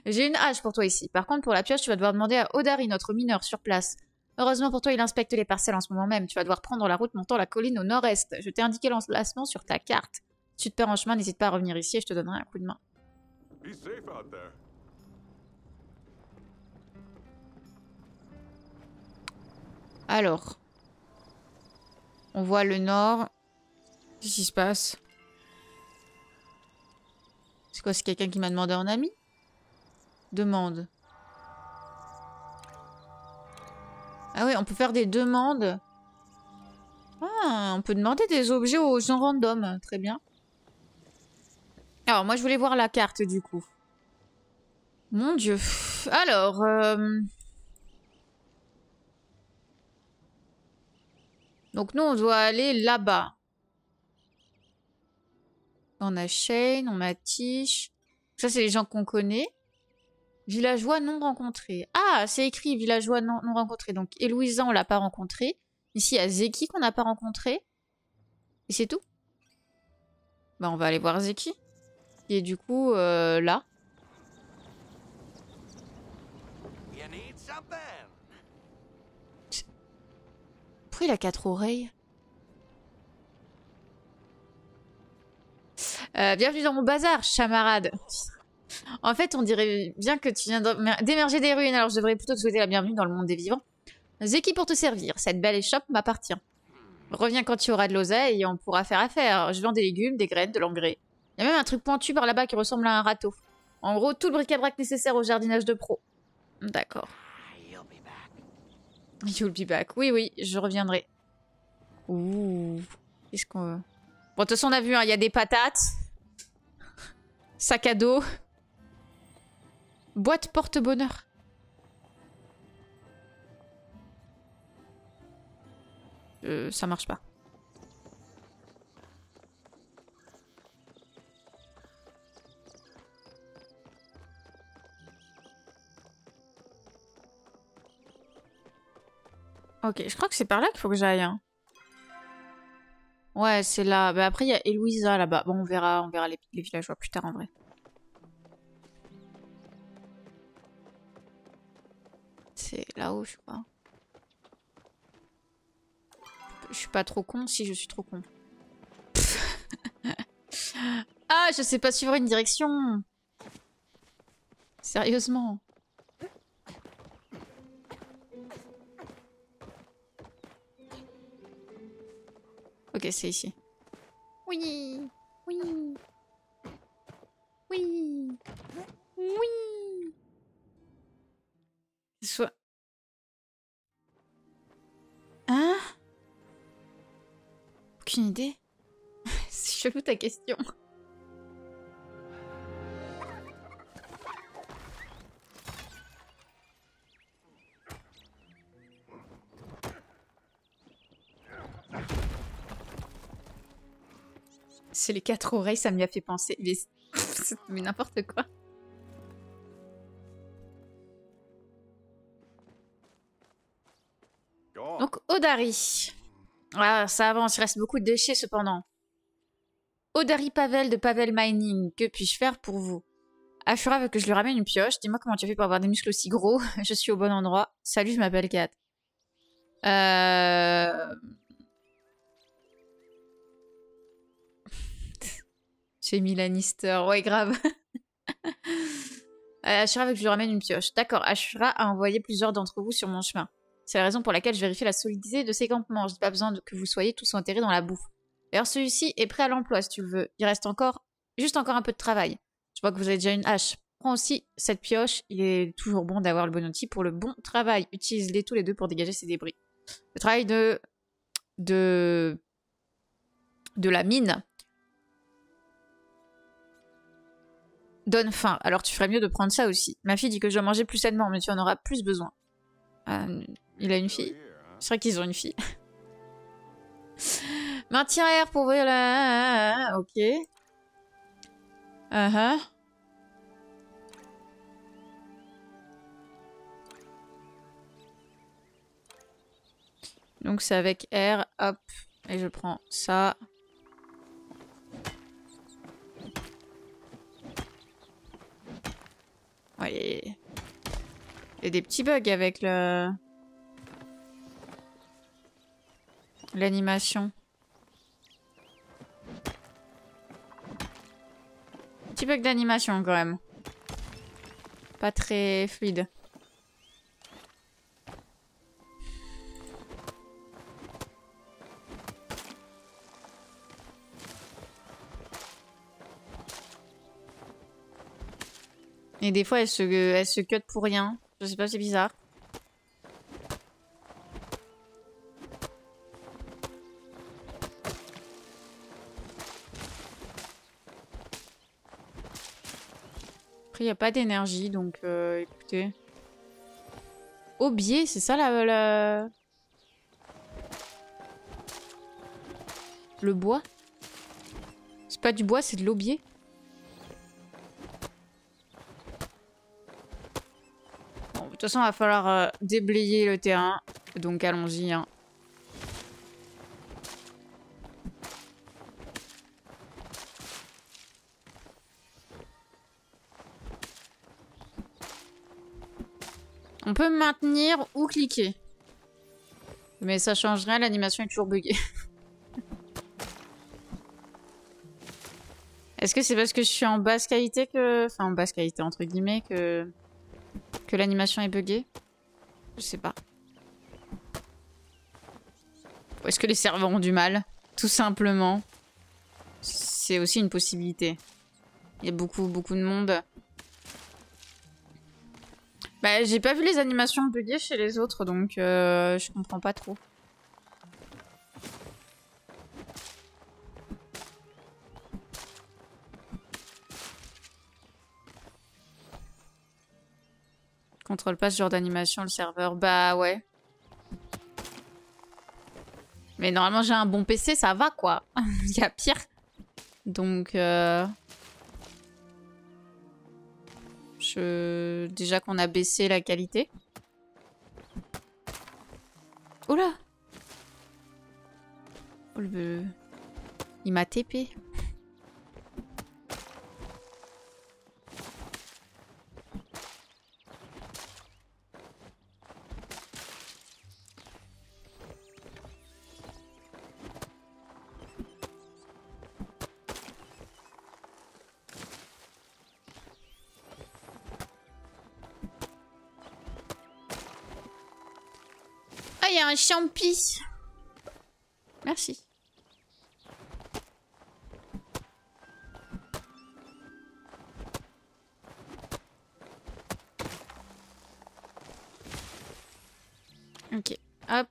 J'ai une hache pour toi ici. Par contre, pour la pioche, tu vas devoir demander à Odari, notre mineur, sur place. Heureusement pour toi, il inspecte les parcelles en ce moment même. Tu vas devoir prendre la route montant la colline au nord-est. Je t'ai indiqué l'emplacement sur ta carte. Si tu te perds en chemin, n'hésite pas à revenir ici et je te donnerai un coup de main. Alors, on voit le nord. Qu'est-ce qui se passe? C'est quoi, c'est quelqu'un qui m'a demandé en ami? Demande. Ah ouais, on peut faire des demandes. Ah, on peut demander des objets aux gens random. Très bien. Alors, moi, je voulais voir la carte, du coup. Mon Dieu. Alors... Donc, nous, on doit aller là-bas. On a Shane, on a Tish. Ça, c'est les gens qu'on connaît. Villageois non rencontrés. Ah, c'est écrit villageois non rencontrés. Donc, Eloïsa, on l'a pas rencontré. Ici, il y a Zeki qu'on n'a pas rencontré. Et c'est tout. Bah, on va aller voir Zeki. Qui est du coup là. Pourquoi il a 4 oreilles? Bienvenue dans mon bazar, chamarade. En fait, on dirait bien que tu viens d'émerger des ruines, alors je devrais plutôt te souhaiter la bienvenue dans le monde des vivants. Zeki pour te servir, cette belle échoppe m'appartient. Reviens quand tu auras de l'oseille et on pourra faire affaire. Je vends des légumes, des graines, de l'engrais. Il y a même un truc pointu par là-bas qui ressemble à un râteau. En gros, tout le bric-à-brac nécessaire au jardinage de pro. D'accord. You'll be back. Oui, oui, je reviendrai. Ouh. Qu'est-ce qu'on... Bon, de toute façon, on a vu, hein, il y a des patates. Sac à dos. Boîte porte-bonheur. Ça marche pas. Ok, je crois que c'est par là qu'il faut que j'aille. Hein. Ouais, c'est là. Bah, après, il y a Eloïsa là-bas. Bon, on verra les villageois plus tard en vrai. C'est là-haut, je crois. Je suis pas trop con si je suis trop con. Ah, je sais pas suivre une direction. Sérieusement. Ok, c'est ici. Oui. Oui. Oui. Oui. Soit... Hein? Aucune idée. C'est chelou ta question. C'est les 4 oreilles, ça m'y a fait penser. Mais n'importe quoi. Donc, Odari. Ah, ça avance, il reste beaucoup de déchets cependant. Odari Pavel de Pavel Mining, que puis-je faire pour vous? Ashura veut que je lui ramène une pioche. Dis-moi comment tu as fait pour avoir des muscles aussi gros. Je suis au bon endroit. Salut, je m'appelle Kat. J'ai mis Lannister. Ouais, grave. Ashura veut que je lui ramène une pioche. D'accord, Ashura a envoyé plusieurs d'entre vous sur mon chemin. C'est la raison pour laquelle je vérifie la solidité de ces campements. Je n'ai pas besoin que vous soyez tous enterrés dans la boue. D'ailleurs, celui-ci est prêt à l'emploi, si tu le veux. Il reste juste encore un peu de travail. Je vois que vous avez déjà une hache. Prends aussi cette pioche. Il est toujours bon d'avoir le bon outil pour le bon travail. Utilise-les tous les deux pour dégager ces débris. Le travail de la mine donne faim. Alors tu ferais mieux de prendre ça aussi. Ma fille dit que je dois manger plus sainement, mais tu en auras plus besoin. Il a une fille? C'est vrai qu'ils ont une fille. Maintiens R pour ouvrir la... Ok. Donc c'est avec R, hop. Et je prends ça. Ouais. Il y a des petits bugs avec l'animation. Petit bug d'animation quand même. Pas très fluide. Et des fois, elle se cut pour rien. Je sais pas, c'est bizarre. Après, il n'y a pas d'énergie, donc écoutez. Aubier, c'est ça le bois? C'est pas du bois, c'est de l'aubier. Bon, de toute façon, il va falloir déblayer le terrain. Donc allons-y. Hein. On peut maintenir ou cliquer. Mais ça change rien, l'animation est toujours buggée. Est-ce que c'est parce que je suis en basse qualité que... Enfin, en basse qualité, entre guillemets, que l'animation est buggée? Je sais pas. Ou est-ce que les serveurs ont du mal? Tout simplement. C'est aussi une possibilité. Il y a beaucoup de monde. Bah, j'ai pas vu les animations buggées chez les autres, donc je comprends pas trop. Contrôle pas ce genre d'animation, le serveur. Bah ouais. Mais normalement, j'ai un bon PC, ça va, quoi. Il y a pire. Donc, déjà qu'on a baissé la qualité. Oh là! Oh, il m'a TP. Ah, il y a un champi. Merci. Ok, hop.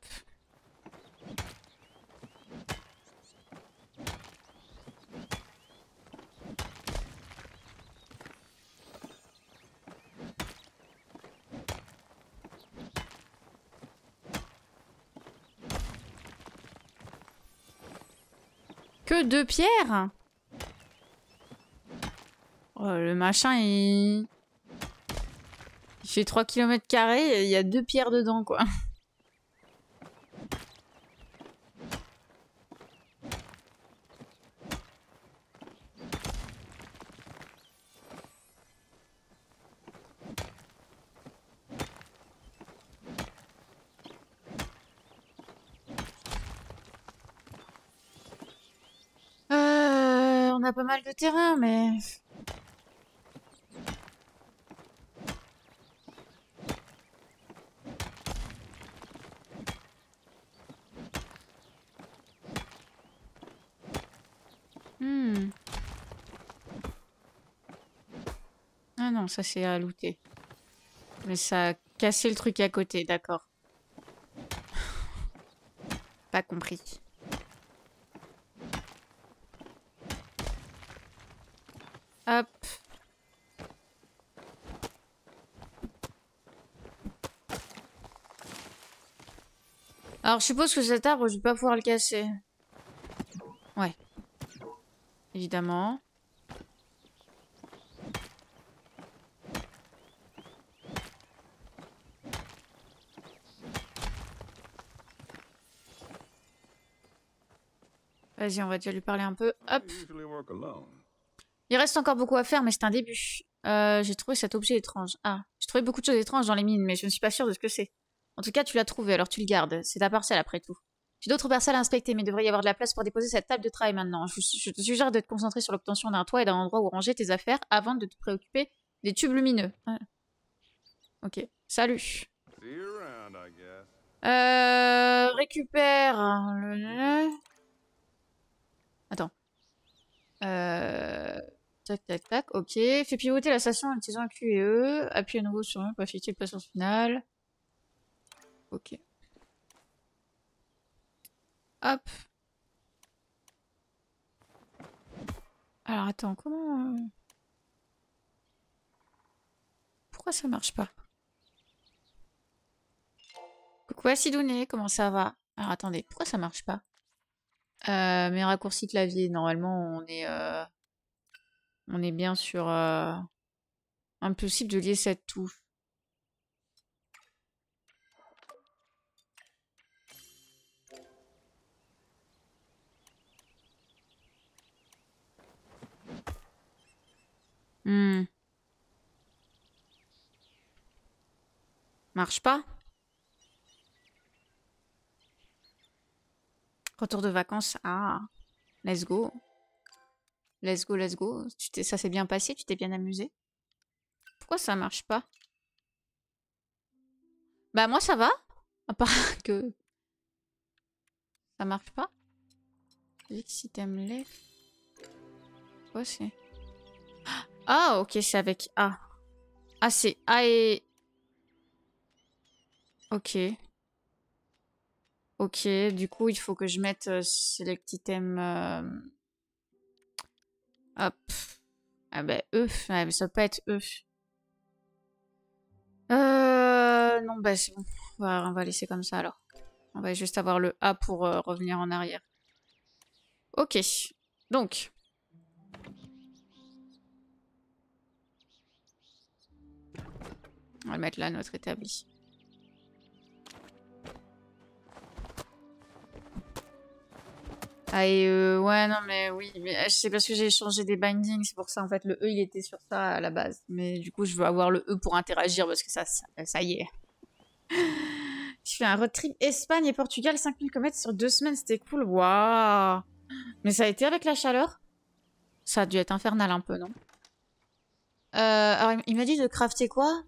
Que 2 pierres? Oh, le machin, il fait 3 km², et il y a 2 pierres dedans, quoi. On a pas mal de terrain, mais... Ah non, ça c'est à looter. Mais ça a cassé le truc à côté, d'accord. Pas compris. Hop. Alors je suppose que cet arbre, je vais pas pouvoir le casser. Ouais. Évidemment. Vas-y, on va déjà lui parler un peu. Hop. Il reste encore beaucoup à faire, mais c'est un début. J'ai trouvé cet objet étrange. Ah, j'ai trouvé beaucoup de choses étranges dans les mines, mais je ne suis pas sûre de ce que c'est. En tout cas, tu l'as trouvé, alors tu le gardes. C'est ta parcelle après tout. J'ai d'autres parcelles à inspecter, mais il devrait y avoir de la place pour déposer cette table de travail maintenant. Je te suggère de te concentrer sur l'obtention d'un toit et d'un endroit où ranger tes affaires avant de te préoccuper des tubes lumineux. Ah. Ok, salut. Récupère le... Attends. Tac, tac, tac, ok. Fais pivoter la station en utilisant un Q et E. Appuie à nouveau sur eux pour effectuer le passage final. Ok. Hop. Alors attends, comment... Pourquoi ça marche pas? Coucou Acidouné, comment ça va? Alors attendez, pourquoi ça marche pas? Mes raccourcis clavier, normalement on est bien sur impossible de lier cette touche. Marche pas? Retour de vacances. Ah, let's go. Let's go, let's go. Ça s'est bien passé, tu t'es bien amusé? Pourquoi ça marche pas? Bah moi ça va. À part que ça marche pas. Si t'aimes les... Quoi c'est? Ah ok, c'est avec A. Ah c'est A et... Ok. Ok, du coup il faut que je mette select item... Hop. Ah bah E. Ah, mais ça peut pas être E. Non bah c'est bon. On va laisser comme ça alors. On va juste avoir le A pour revenir en arrière. Ok. Donc. On va mettre là notre établi. Ah et ouais non mais oui. Mais c'est parce que j'ai changé des bindings. C'est pour ça en fait le E il était sur ça à la base. Mais du coup je veux avoir le E pour interagir parce que ça y est. Je fais un road trip Espagne et Portugal 5000 km sur 2 semaines. C'était cool. Waouh. Mais ça a été avec la chaleur? Ça a dû être infernal un peu, non? Alors, il m'a dit de crafter quoi?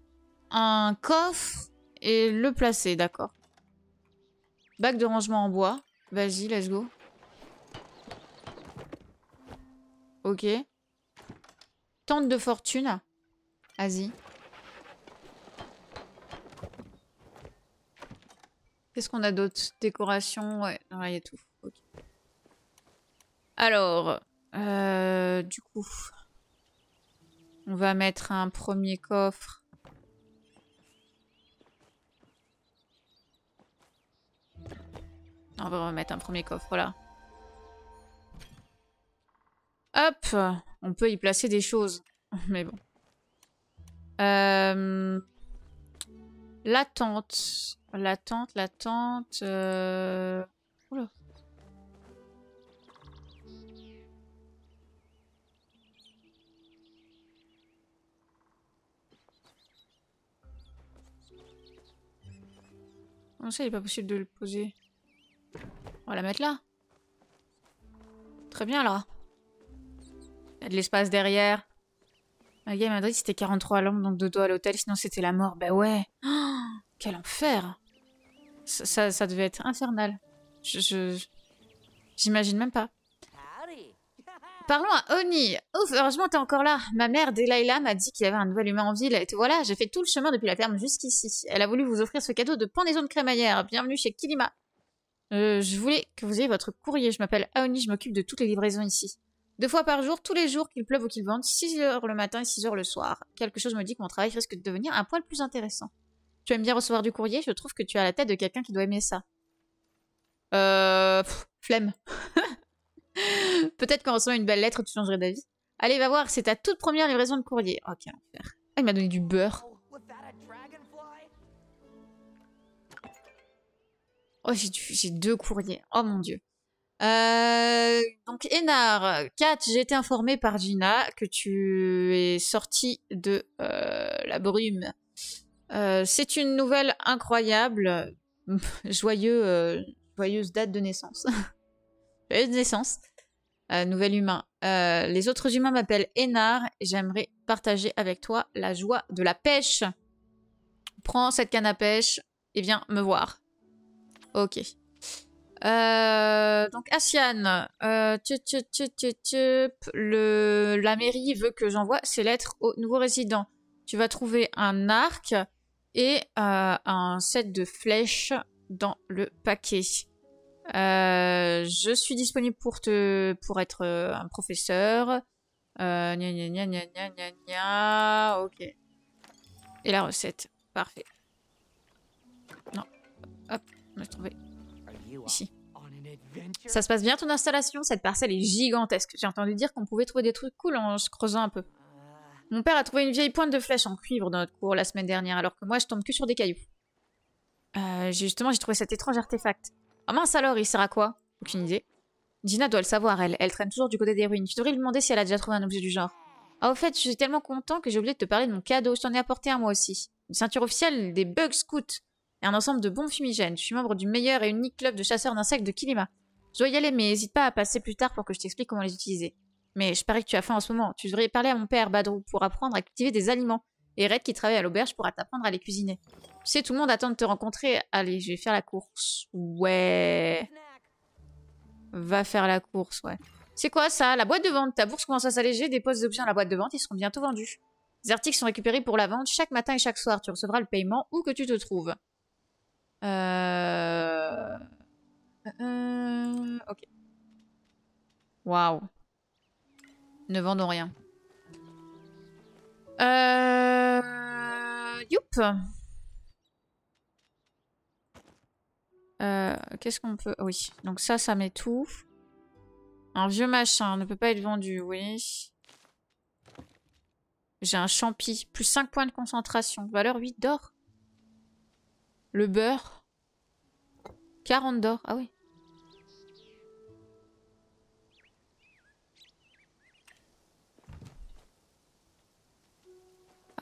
Un coffre et le placer, d'accord. Bac de rangement en bois. Vas-y, let's go. Ok. Tente de fortune. Vas-y. Qu'est-ce qu'on a d'autre? Décoration, ouais. Non, il y a tout. Okay. Alors, du coup, on va mettre un premier coffre. On va mettre un premier coffre, là. Hop, on peut y placer des choses. Mais bon. La tente. La tente. Oula. Comment ça, il n'est pas possible de le poser? On va la mettre là. Très bien, là. Il y a de l'espace derrière. Le gars m'a dit c'était 43 lampes, donc 2 dos à l'hôtel, sinon c'était la mort. Bah ouais. Oh, quel enfer. Ça devait être infernal. J'imagine même pas. Parlons à Oni. Ouf, heureusement t'es encore là. Ma mère, Delilah, m'a dit qu'il y avait un nouvel humain en ville. Et voilà, j'ai fait tout le chemin depuis la ferme jusqu'ici. Elle a voulu vous offrir ce cadeau de pendaison de crémaillère. Bienvenue chez Kilima. Je voulais que vous ayez votre courrier. Je m'appelle Aoni, je m'occupe de toutes les livraisons ici. 2 fois par jour, tous les jours, qu'il pleuve ou qu'il vente, 6 heures le matin et 6 heures le soir. Quelque chose me dit que mon travail risque de devenir un poil plus intéressant. Tu aimes bien recevoir du courrier? Je trouve que tu as la tête de quelqu'un qui doit aimer ça. Flemme. Peut-être qu'en recevant une belle lettre, tu changerais d'avis. Allez, va voir, c'est ta toute première livraison de courrier. Oh, quel enfer. Ah, il m'a donné du beurre. Oh, j'ai 2 courriers. Oh mon dieu. Donc, Enar, Kat, j'ai été informée par Gina que tu es sortie de la brume. C'est une nouvelle incroyable. Joyeuse date de naissance. Joyeuse naissance. Nouvel humain. Les autres humains m'appellent Enar et j'aimerais partager avec toi la joie de la pêche. Prends cette canne à pêche et viens me voir. Ok. Donc Asian, la mairie veut que j'envoie ces lettres aux nouveaux résidents. Tu vas trouver un arc et un set de flèches dans le paquet. Je suis disponible pour être un professeur. Gna gna gna gna gna gna gna. Ok. Et la recette. Parfait. Non. Hop, on a trouvé. Ici. Ça se passe bien ton installation? Cette parcelle est gigantesque. J'ai entendu dire qu'on pouvait trouver des trucs cool en se creusant un peu. Mon père a trouvé une vieille pointe de flèche en cuivre dans notre cour la semaine dernière, alors que moi je tombe que sur des cailloux. J'ai trouvé cet étrange artefact. Ah mince alors, il sert à quoi? Aucune idée. Gina doit le savoir, elle traîne toujours du côté des ruines. Tu devrais lui demander si elle a déjà trouvé un objet du genre. Ah au fait, je suis tellement content que j'ai oublié de te parler de mon cadeau. Je t'en ai apporté un moi aussi. Une ceinture officielle des Bug Scouts et un ensemble de bombes fumigènes. Je suis membre du meilleur et unique club de chasseurs d'insectes de Kilima. Je dois y aller, mais n'hésite pas à passer plus tard pour que je t'explique comment les utiliser. Mais je parie que tu as faim en ce moment. Tu devrais parler à mon père, Badrou, pour apprendre à cultiver des aliments. Et Red, qui travaille à l'auberge, pourra t'apprendre à les cuisiner. Tu sais, tout le monde attend de te rencontrer. Allez, je vais faire la course. Ouais. Va faire la course, ouais. C'est quoi ça? La boîte de vente. Ta bourse commence à s'alléger. Dépose des objets dans la boîte de vente. Ils seront bientôt vendus. Les articles sont récupérés pour la vente chaque matin et chaque soir. Tu recevras le paiement où que tu te trouves. Ok. Waouh. Ne vendons rien. Youp. Qu'est-ce qu'on peut... Oui, donc ça met tout. Un vieux machin ne peut pas être vendu, oui. J'ai un champi, plus 5 points de concentration. Valeur 8 d'or. Le beurre. 40 d'or, ah oui.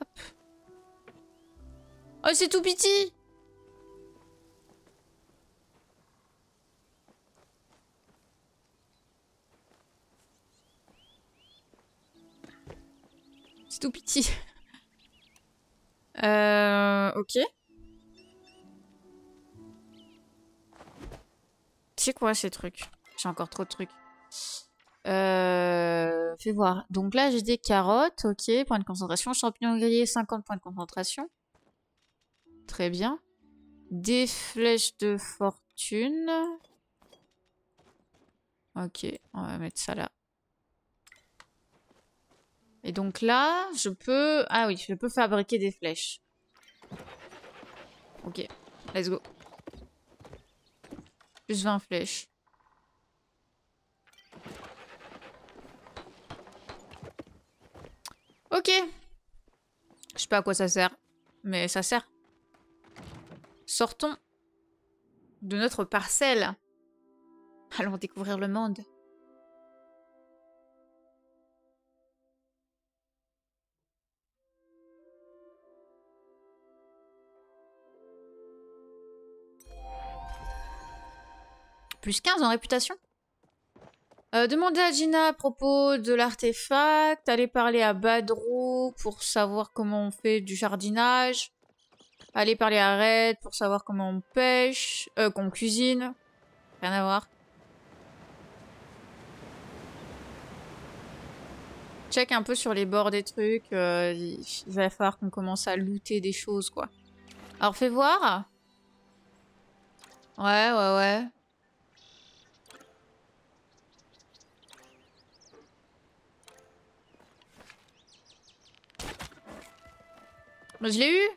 Hop. Oh, c'est tout petit! C'est tout petit. Ok. C'est quoi ces trucs? J'ai encore trop de trucs. Fais voir. Donc là, j'ai des carottes. Ok. Point de concentration. Champignons grillés, 50 points de concentration. Très bien. Des flèches de fortune. Ok. On va mettre ça là. Et donc là, je peux... Ah oui, je peux fabriquer des flèches. Ok. Let's go. Plus 20 flèches. Ok. Je sais pas à quoi ça sert. Mais ça sert. Sortons de notre parcelle. Allons découvrir le monde. Plus 15 en réputation. Demandez à Gina à propos de l'artefact. Allez parler à Badrou pour savoir comment on fait du jardinage. Allez parler à Red pour savoir comment on pêche. Qu'on cuisine. Rien à voir. Check un peu sur les bords des trucs. Il va falloir qu'on commence à looter des choses, quoi. Alors, fais voir. Ouais, ouais, ouais. Je l'ai eu.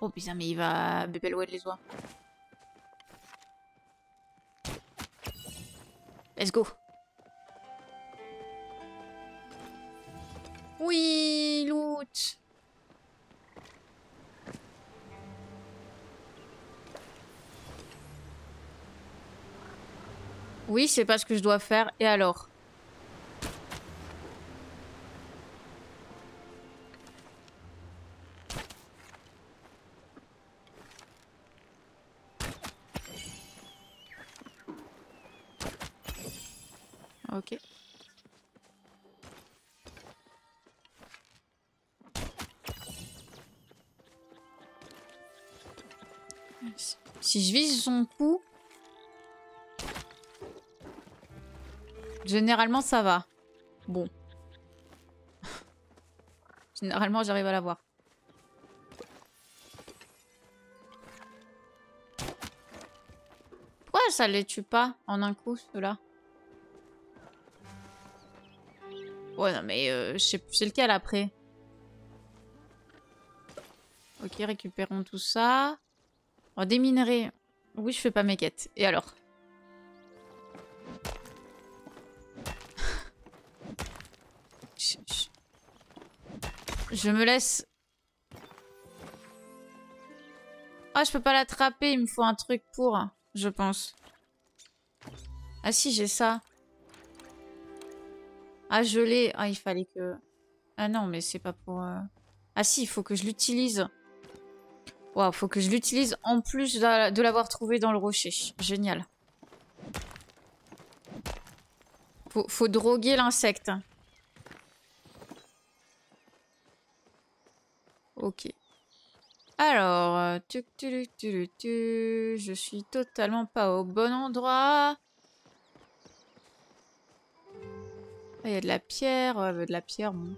Oh putain, mais il va bébélouer les oies. Let's go. Oui, loot. Oui, c'est pas ce que je dois faire. Et alors? Ok. Si je vise son cou... Généralement, ça va. Bon. Généralement, j'arrive à l'avoir. Pourquoi ça les tue pas en un coup, ceux-là? Ouais, non, mais je sais plus c'est lequel après. Ok, récupérons tout ça. Oh, des minerais. Oui, je fais pas mes quêtes. Et alors? Je me laisse... Ah, je peux pas l'attraper, il me faut un truc pour, je pense. Ah si, j'ai ça. Ah, je l'ai. Ah, il fallait que... Ah non, mais c'est pas pour... Ah si, il faut que je l'utilise. Waouh, faut que je l'utilise en plus de l'avoir trouvé dans le rocher. Génial. Faut droguer l'insecte. Ok. Alors, je suis totalement pas au bon endroit. Ah, il y a de la pierre. Ouais, bah, de la pierre, bon.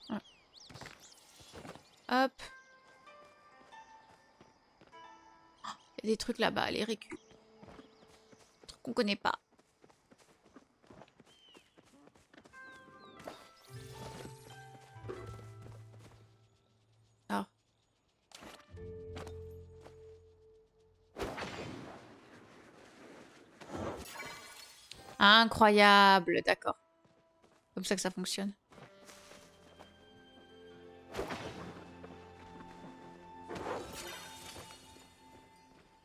Ouais. Hop. Il y a des trucs là-bas, les récup. Trucs qu'on connaît pas. Alors. Incroyable, d'accord. Comme ça que ça fonctionne.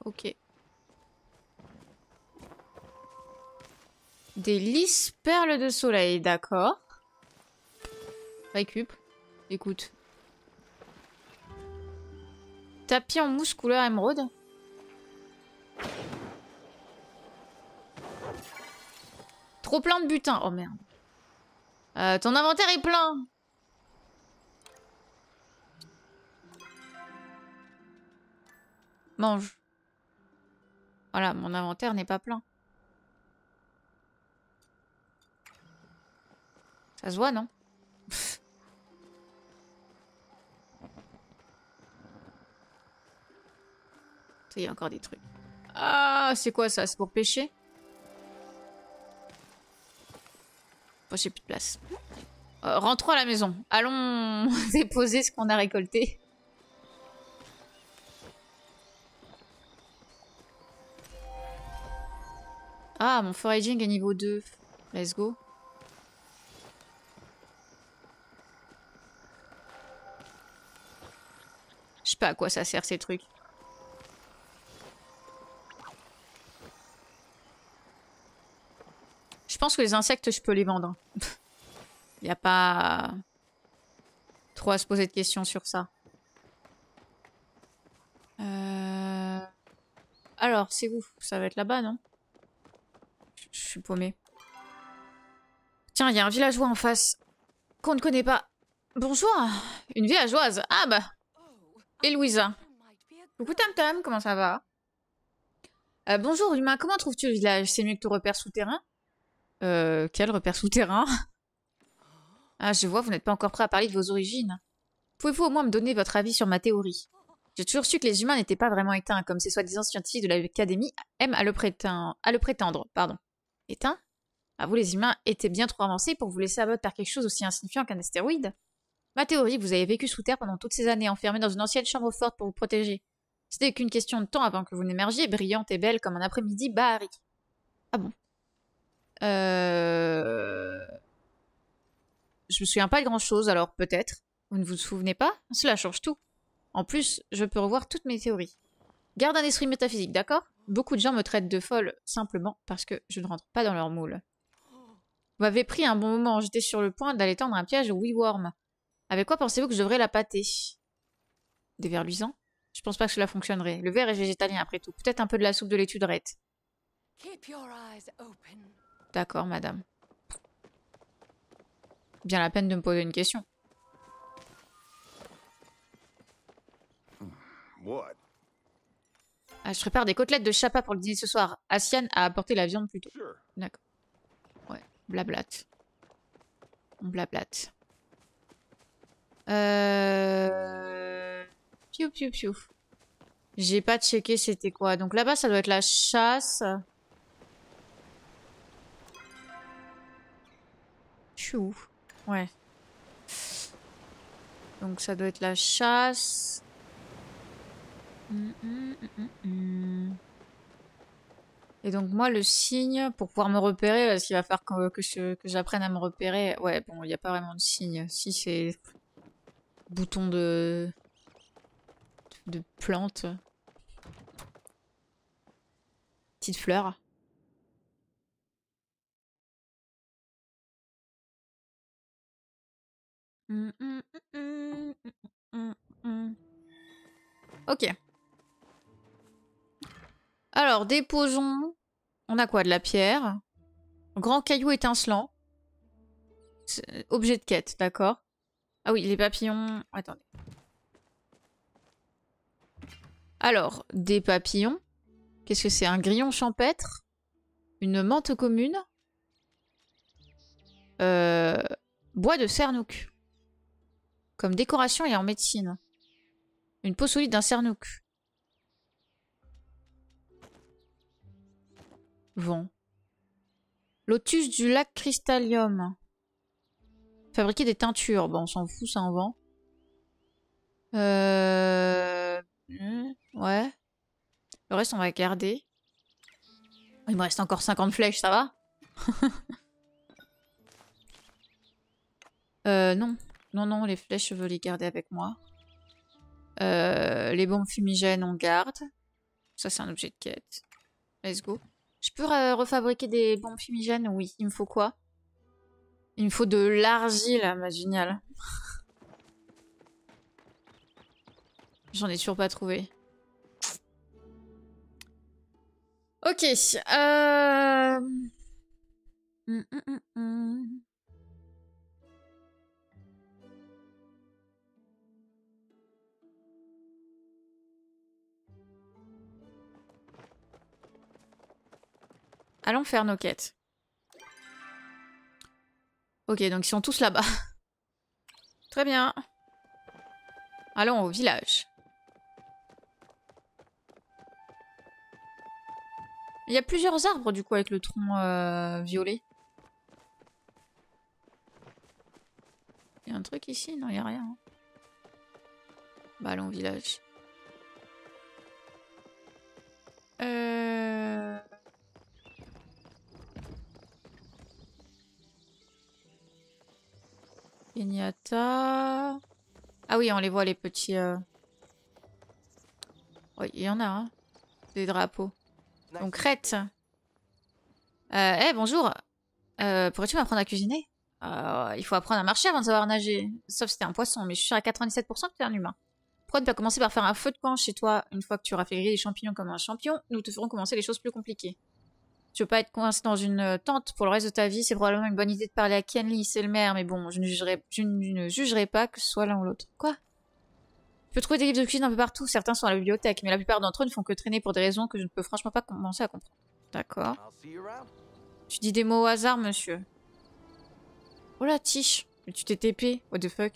Ok. Des lisses perles de soleil, d'accord. Récup. Écoute. Tapis en mousse couleur émeraude. Trop plein de butin. Oh merde. Ton inventaire est plein. Mange. Voilà, mon inventaire n'est pas plein. Ça se voit, non? Il y a encore des trucs. Ah, c'est quoi ça? C'est pour pêcher? Bon, j'ai plus de place. Rentrons à la maison. Allons déposer ce qu'on a récolté. Ah, mon foraging est niveau 2. Let's go. Je sais pas à quoi ça sert ces trucs. Je pense que les insectes, je peux les vendre. Il n'y a pas trop à se poser de questions sur ça. Alors, c'est où? Ça va être là-bas, non? Je suis paumée. Tiens, il y a un villageois en face qu'on ne connaît pas. Bonjour, une villageoise. Ah bah, et Louisa. Coucou Tam Tam, comment ça va? Bonjour humain, comment trouves-tu le village? C'est mieux que ton repère souterrain? Quel repère souterrain? Ah, je vois, vous n'êtes pas encore prêt à parler de vos origines. Pouvez-vous au moins me donner votre avis sur ma théorie? J'ai toujours su que les humains n'étaient pas vraiment éteints, comme ces soi-disant scientifiques de l'Académie aiment à le prétendre. Pardon. Éteints? Ah, vous les humains étaient bien trop avancés pour vous laisser abattre par quelque chose aussi insignifiant qu'un astéroïde? Ma théorie, vous avez vécu sous terre pendant toutes ces années, enfermé dans une ancienne chambre forte pour vous protéger. C'était qu'une question de temps avant que vous n'émergiez, brillante et belle comme un après-midi bahari. Ah bon? Je me souviens pas de grand-chose, alors peut-être. Vous ne vous souvenez pas? Cela change tout. En plus, je peux revoir toutes mes théories. Garde un esprit métaphysique, d'accord? Beaucoup de gens me traitent de folle simplement parce que je ne rentre pas dans leur moule. Vous m'avez pris un bon moment, j'étais sur le point d'aller tendre un piège au Weeworm. Avec quoi pensez-vous que je devrais la pâter? Des vers luisants? Je pense pas que cela fonctionnerait. Le verre est végétalien après tout. Peut-être un peu de la soupe de laitue de rette. D'accord, madame. Bien la peine de me poser une question. Ah, je prépare des côtelettes de chapa pour le dîner ce soir. Asian a apporté la viande plus tôt. D'accord. Ouais, blablate. On blablate. Piou piou piou. J'ai pas checké c'était quoi. Donc là-bas, ça doit être la chasse. Je suis où? Ouais. Donc ça doit être la chasse. Et donc moi, le signe, pour pouvoir me repérer, parce qu'il va falloir que j'apprenne à me repérer. Ouais, bon, il n'y a pas vraiment de signe. Si, c'est... Bouton de plante. Petite fleur. Ok. Alors, déposons. On a quoi? De la pierre. Grand caillou étincelant. Objet de quête, d'accord. Ah oui, les papillons... Attendez. Alors, des papillons. Qu'est-ce que c'est? Un grillon champêtre? Une menthe commune? Bois de cernouk. Comme décoration et en médecine. Une peau solide d'un cernouk. Vent. Lotus du lac Crystallium. Fabriquer des teintures. Bon, on s'en fout, ça en vend. Ouais. Le reste, on va garder. Il me reste encore 50 flèches, ça va? Non. Non, non, les flèches, je veux les garder avec moi. Les bombes fumigènes, on garde. Ça, c'est un objet de quête. Let's go. Je peux refabriquer des bombes fumigènes? Oui. Il me faut quoi? Il me faut de l'argile, bah, génial. J'en ai toujours pas trouvé. Ok. Allons faire nos quêtes. Ok, donc ils sont tous là-bas. Très bien. Allons au village. Il y a plusieurs arbres du coup avec le tronc violet. Il y a un truc ici? Non, il n'y a rien. Hein. Bah allons au village. Kenyatta. Ah oui, on les voit les petits... Oui, il y en a, hein. Des drapeaux. Donc, Rhett. Bonjour. Pourrais-tu m'apprendre à cuisiner? Il faut apprendre à marcher avant de savoir nager. Sauf si t'es un poisson, mais je suis sûre à 97% que t'es un humain. Pourquoi ne pas commencer par faire un feu de camp chez toi? Une fois que tu auras fait griller les champignons comme un champion, nous te ferons commencer les choses plus compliquées. Tu veux pas être coincé dans une tente pour le reste de ta vie? C'est probablement une bonne idée de parler à Kenly, c'est le maire, mais bon, je ne jugerai pas que ce soit l'un ou l'autre. Quoi? Tu peux trouver des livres de cuisine un peu partout, certains sont à la bibliothèque, mais la plupart d'entre eux ne font que traîner pour des raisons que je ne peux franchement pas commencer à comprendre. D'accord. Tu dis des mots au hasard, monsieur. Oh la tiche. Mais tu t'es TP. What the fuck.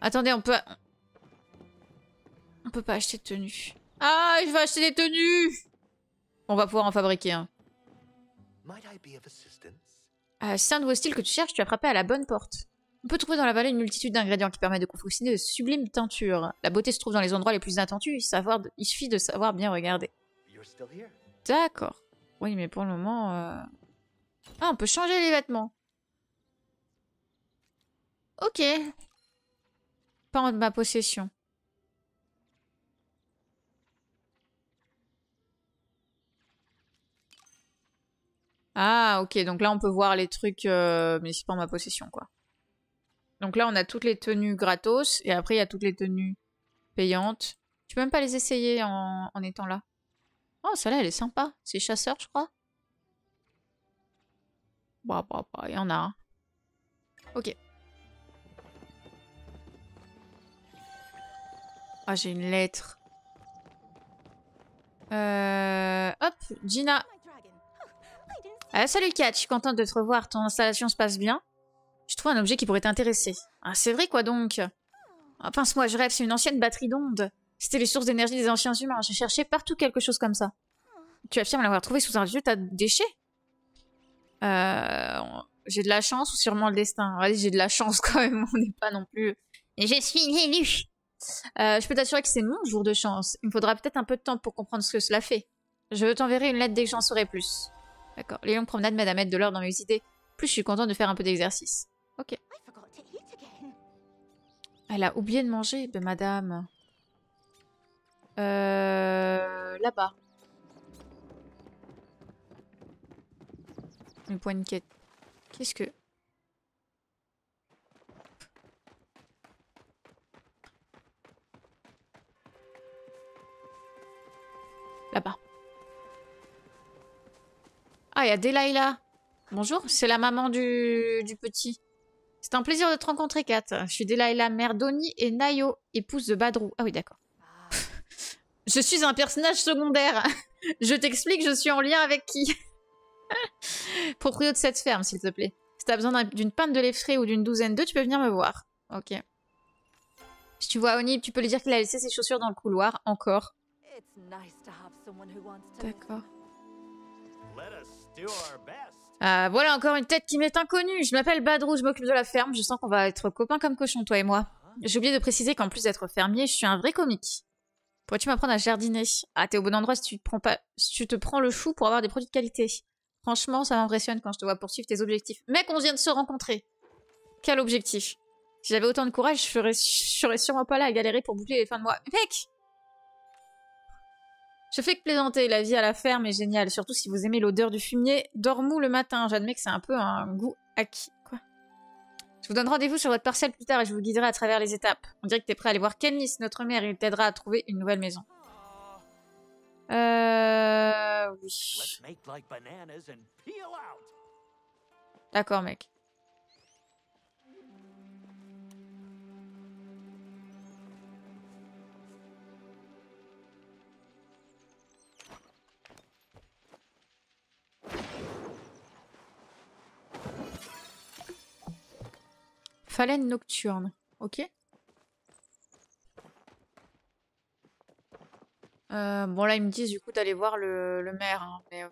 Attendez, on peut pas acheter de tenues. Ah, je vais acheter des tenues. On va pouvoir en fabriquer un. Si c'est un nouveau style que tu cherches, tu as frappé à la bonne porte. On peut trouver dans la vallée une multitude d'ingrédients qui permettent de confectionner de sublimes teintures. La beauté se trouve dans les endroits les plus inattendus, il suffit de savoir bien regarder. D'accord. Oui, mais pour le moment... Ah, on peut changer les vêtements. Ok. Pas en ma possession. Ah, ok. Donc là, on peut voir les trucs, mais c'est pas en ma possession, quoi. Donc là, on a toutes les tenues gratos, et après, il y a toutes les tenues payantes. Tu peux même pas les essayer en étant là. Oh, celle-là, elle est sympa. C'est chasseur, je crois. Bah, il y en a un. Ok. Ah, j'ai une lettre. Hop, Gina. Salut Kat, je suis contente de te revoir. Ton installation se passe bien? Je trouve un objet qui pourrait t'intéresser. Ah, c'est vrai quoi donc? Ah, pince-moi, je rêve, c'est une ancienne batterie d'ondes. C'était les sources d'énergie des anciens humains. J'ai cherché partout quelque chose comme ça. Tu affirmes l'avoir trouvé sous un vieux tas de déchets? J'ai de la chance ou sûrement le destin? Allez, j'ai de la chance quand même, on n'est pas non plus... Et je suis l'élu. Je peux t'assurer que c'est mon jour de chance. Il me faudra peut-être un peu de temps pour comprendre ce que cela fait. Je t'enverrai une lettre dès que j'en saurai plus. D'accord. Les longues promenades m'aident à mettre de l'ordre dans mes idées. Plus je suis contente de faire un peu d'exercice. Ok. Elle a oublié de manger, ben madame. Là-bas. Une poigne quête. Qu'est-ce que... Là-bas. Ah, il y a Delilah. Bonjour, c'est la maman du petit. C'est un plaisir de te rencontrer, Kat. Je suis Delilah, mère d'Oni et Nayo, épouse de Badrou. Ah oui, d'accord. Je suis un personnage secondaire. Je t'explique, je suis en lien avec qui? Proprio de cette ferme, s'il te plaît. Si t'as besoin d'une pinte de lait frais ou d'une douzaine d'œufs, tu peux venir me voir. Ok. Si tu vois Oni, tu peux lui dire qu'il a laissé ses chaussures dans le couloir. Encore. D'accord. Voilà encore une tête qui m'est inconnue. Je m'appelle Badrou, je m'occupe de la ferme. Je sens qu'on va être copains comme cochons, toi et moi. J'ai oublié de préciser qu'en plus d'être fermier, je suis un vrai comique. Pourrais-tu m'apprendre à jardiner? Ah, t'es au bon endroit si tu te prends le chou pour avoir des produits de qualité. Franchement, ça m'impressionne quand je te vois poursuivre tes objectifs. Mec, on vient de se rencontrer. Quel objectif? Si j'avais autant de courage, je serais sûrement pas là à galérer pour boucler les fins de mois. Mec! Je fais que plaisanter, la vie à la ferme est géniale, surtout si vous aimez l'odeur du fumier d'ormou le matin. J'admets que c'est un peu un goût acquis. Quoi? Je vous donne rendez-vous sur votre parcelle plus tard et je vous guiderai à travers les étapes. On dirait que t'es prêt à aller voir Kenlis, notre mère, et il t'aidera à trouver une nouvelle maison. Oui. D'accord, mec. Phalène nocturne. Ok. Bon, là, ils me disent du coup d'aller voir le maire. Hein, mais,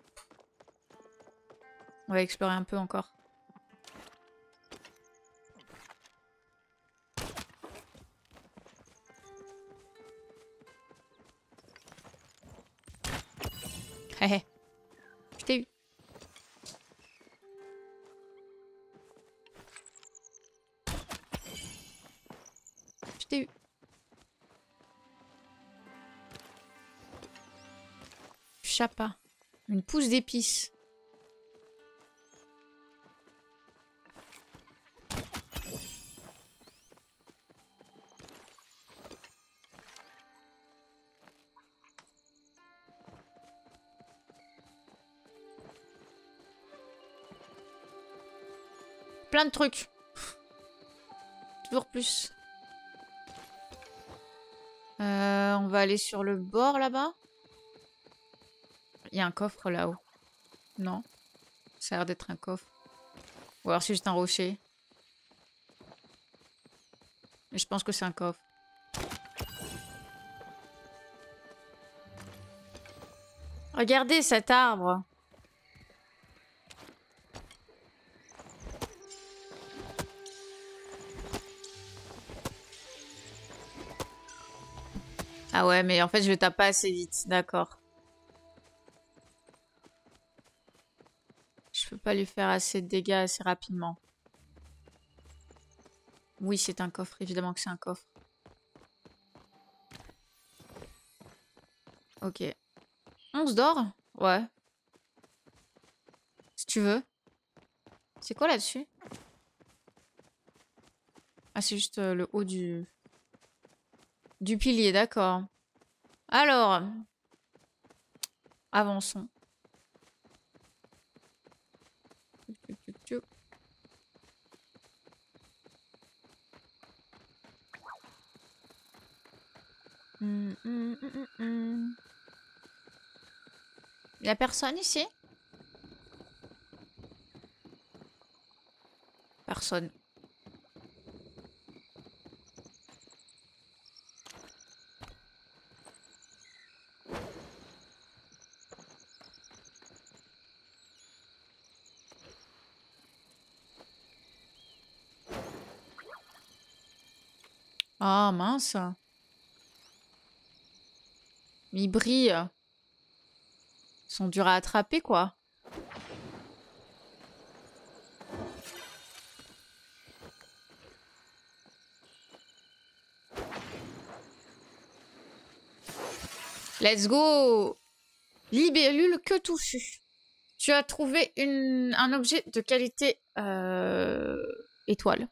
on va explorer un peu encore. Hé hé. Je t'ai eu. Je t'ai eu. Chapa. Une pousse d'épices. Plein de trucs. Toujours plus. On va aller sur le bord là-bas. Il y a un coffre là-haut. Non. Ça a l'air d'être un coffre. Ou alors c'est juste un rocher. Mais je pense que c'est un coffre. Regardez cet arbre. Ah ouais, mais en fait, je le tape pas assez vite. D'accord. Je peux pas lui faire assez de dégâts assez rapidement. Oui, c'est un coffre. Évidemment que c'est un coffre. Ok. On se dort? Ouais. Si tu veux. C'est quoi là-dessus? Ah, c'est juste le haut du pilier, d'accord. Alors. Avançons. Il y a personne ici? Personne. Ah mince. Ils brillent. Ils sont durs à attraper, quoi. Let's go! Libellule que touffu. Tu as trouvé un objet de qualité étoile.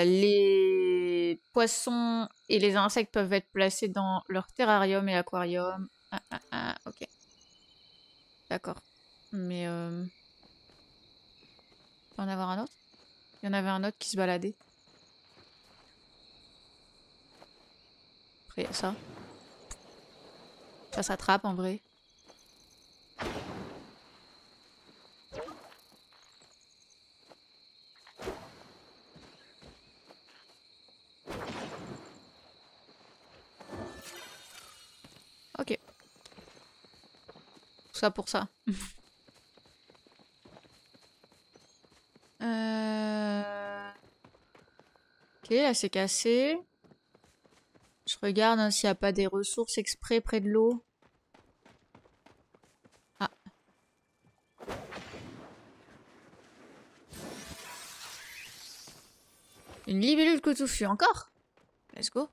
Les poissons et les insectes peuvent être placés dans leur terrarium et aquarium. Ok. D'accord. Mais... Il peut en avoir un autre? Il y en avait un autre qui se baladait. Après, il y a ça. Ça s'attrape en vrai. Ok. Tout ça pour ça. Ok, là c'est cassé. Je regarde hein, s'il n'y a pas des ressources exprès près de l'eau. Ah. Une libellule que touffue, encore? Let's go.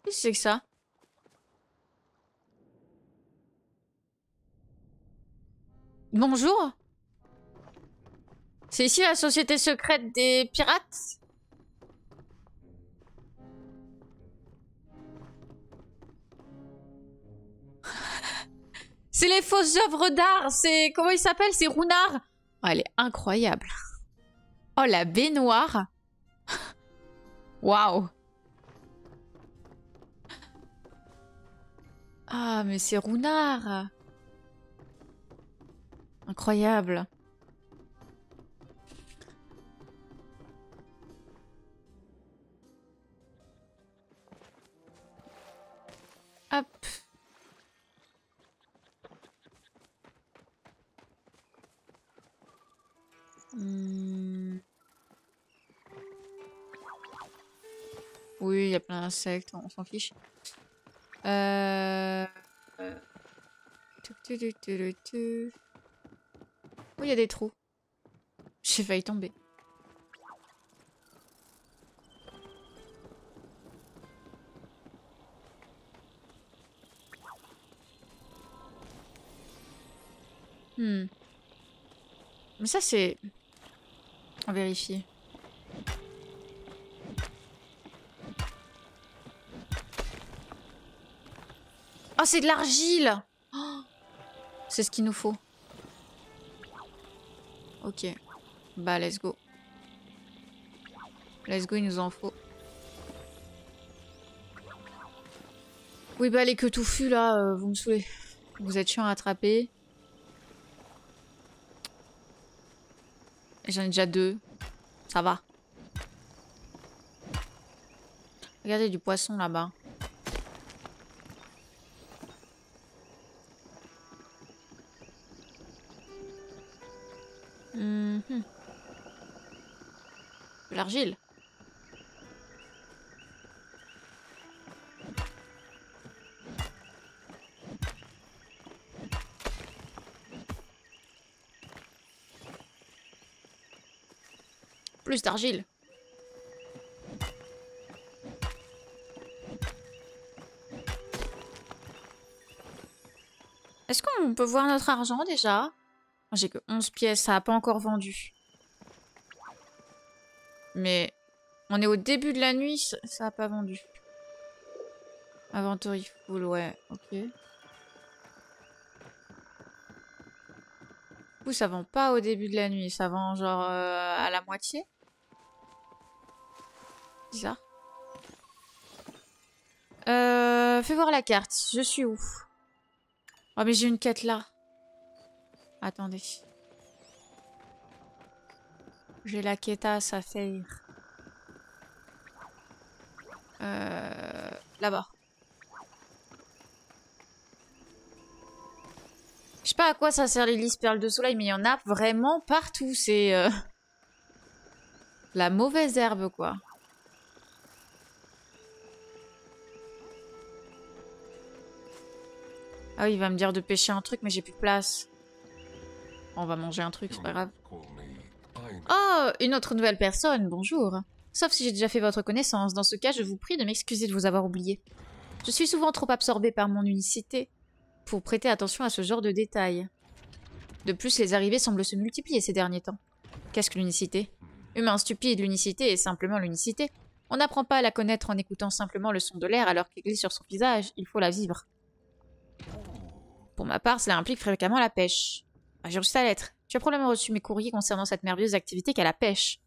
Qu'est-ce que c'est que ça? Bonjour. C'est ici la société secrète des pirates? C'est les fausses œuvres d'art. C'est... Comment il s'appelle? C'est Runard. Oh, elle est incroyable. Oh, la baignoire. Waouh. Ah, mais c'est Runard. Incroyable. Hop. Oui, il y a plein d'insectes, on s'en fiche. Oui, il y a des trous. J'ai failli tomber. Mais ça, c'est... On vérifie. Oh, c'est de l'argile! Oh, c'est ce qu'il nous faut. Ok. Bah, let's go. Let's go, il nous en faut. Oui, bah, les queues touffues, là, vous me saoulez. Vous êtes chiant à attraper. J'en ai déjà 2. Ça va. Regardez du poisson là-bas. De l'argile. Plus d'argile. Est-ce qu'on peut voir notre argent déjà? J'ai que 11 pièces, ça n'a pas encore vendu. Mais on est au début de la nuit, ça n'a pas vendu. Inventory full, ouais, ok. Du coup, ça vend pas au début de la nuit, ça vend genre à la moitié. Bizarre. Fais voir la carte, je suis où? Oh mais j'ai une quête là. Attendez. J'ai la quête à faire. Là-bas. Je sais pas à quoi ça sert les lys perles de soleil, mais il y en a vraiment partout. C'est La mauvaise herbe, quoi. Ah oui, il va me dire de pêcher un truc, mais j'ai plus de place. On va manger un truc, c'est pas grave. Oh, une autre nouvelle personne, bonjour. Sauf si j'ai déjà fait votre connaissance. Dans ce cas, je vous prie de m'excuser de vous avoir oublié. Je suis souvent trop absorbée par mon unicité pour prêter attention à ce genre de détails. De plus, les arrivées semblent se multiplier ces derniers temps. Qu'est-ce que l'unicité? Humain stupide, l'unicité est simplement l'unicité. On n'apprend pas à la connaître en écoutant simplement le son de l'air alors qu'il glisse sur son visage, il faut la vivre. Pour ma part, cela implique fréquemment la pêche. Ah, j'ai reçu ta lettre. Tu as probablement reçu mes courriers concernant cette merveilleuse activité qu'est la pêche.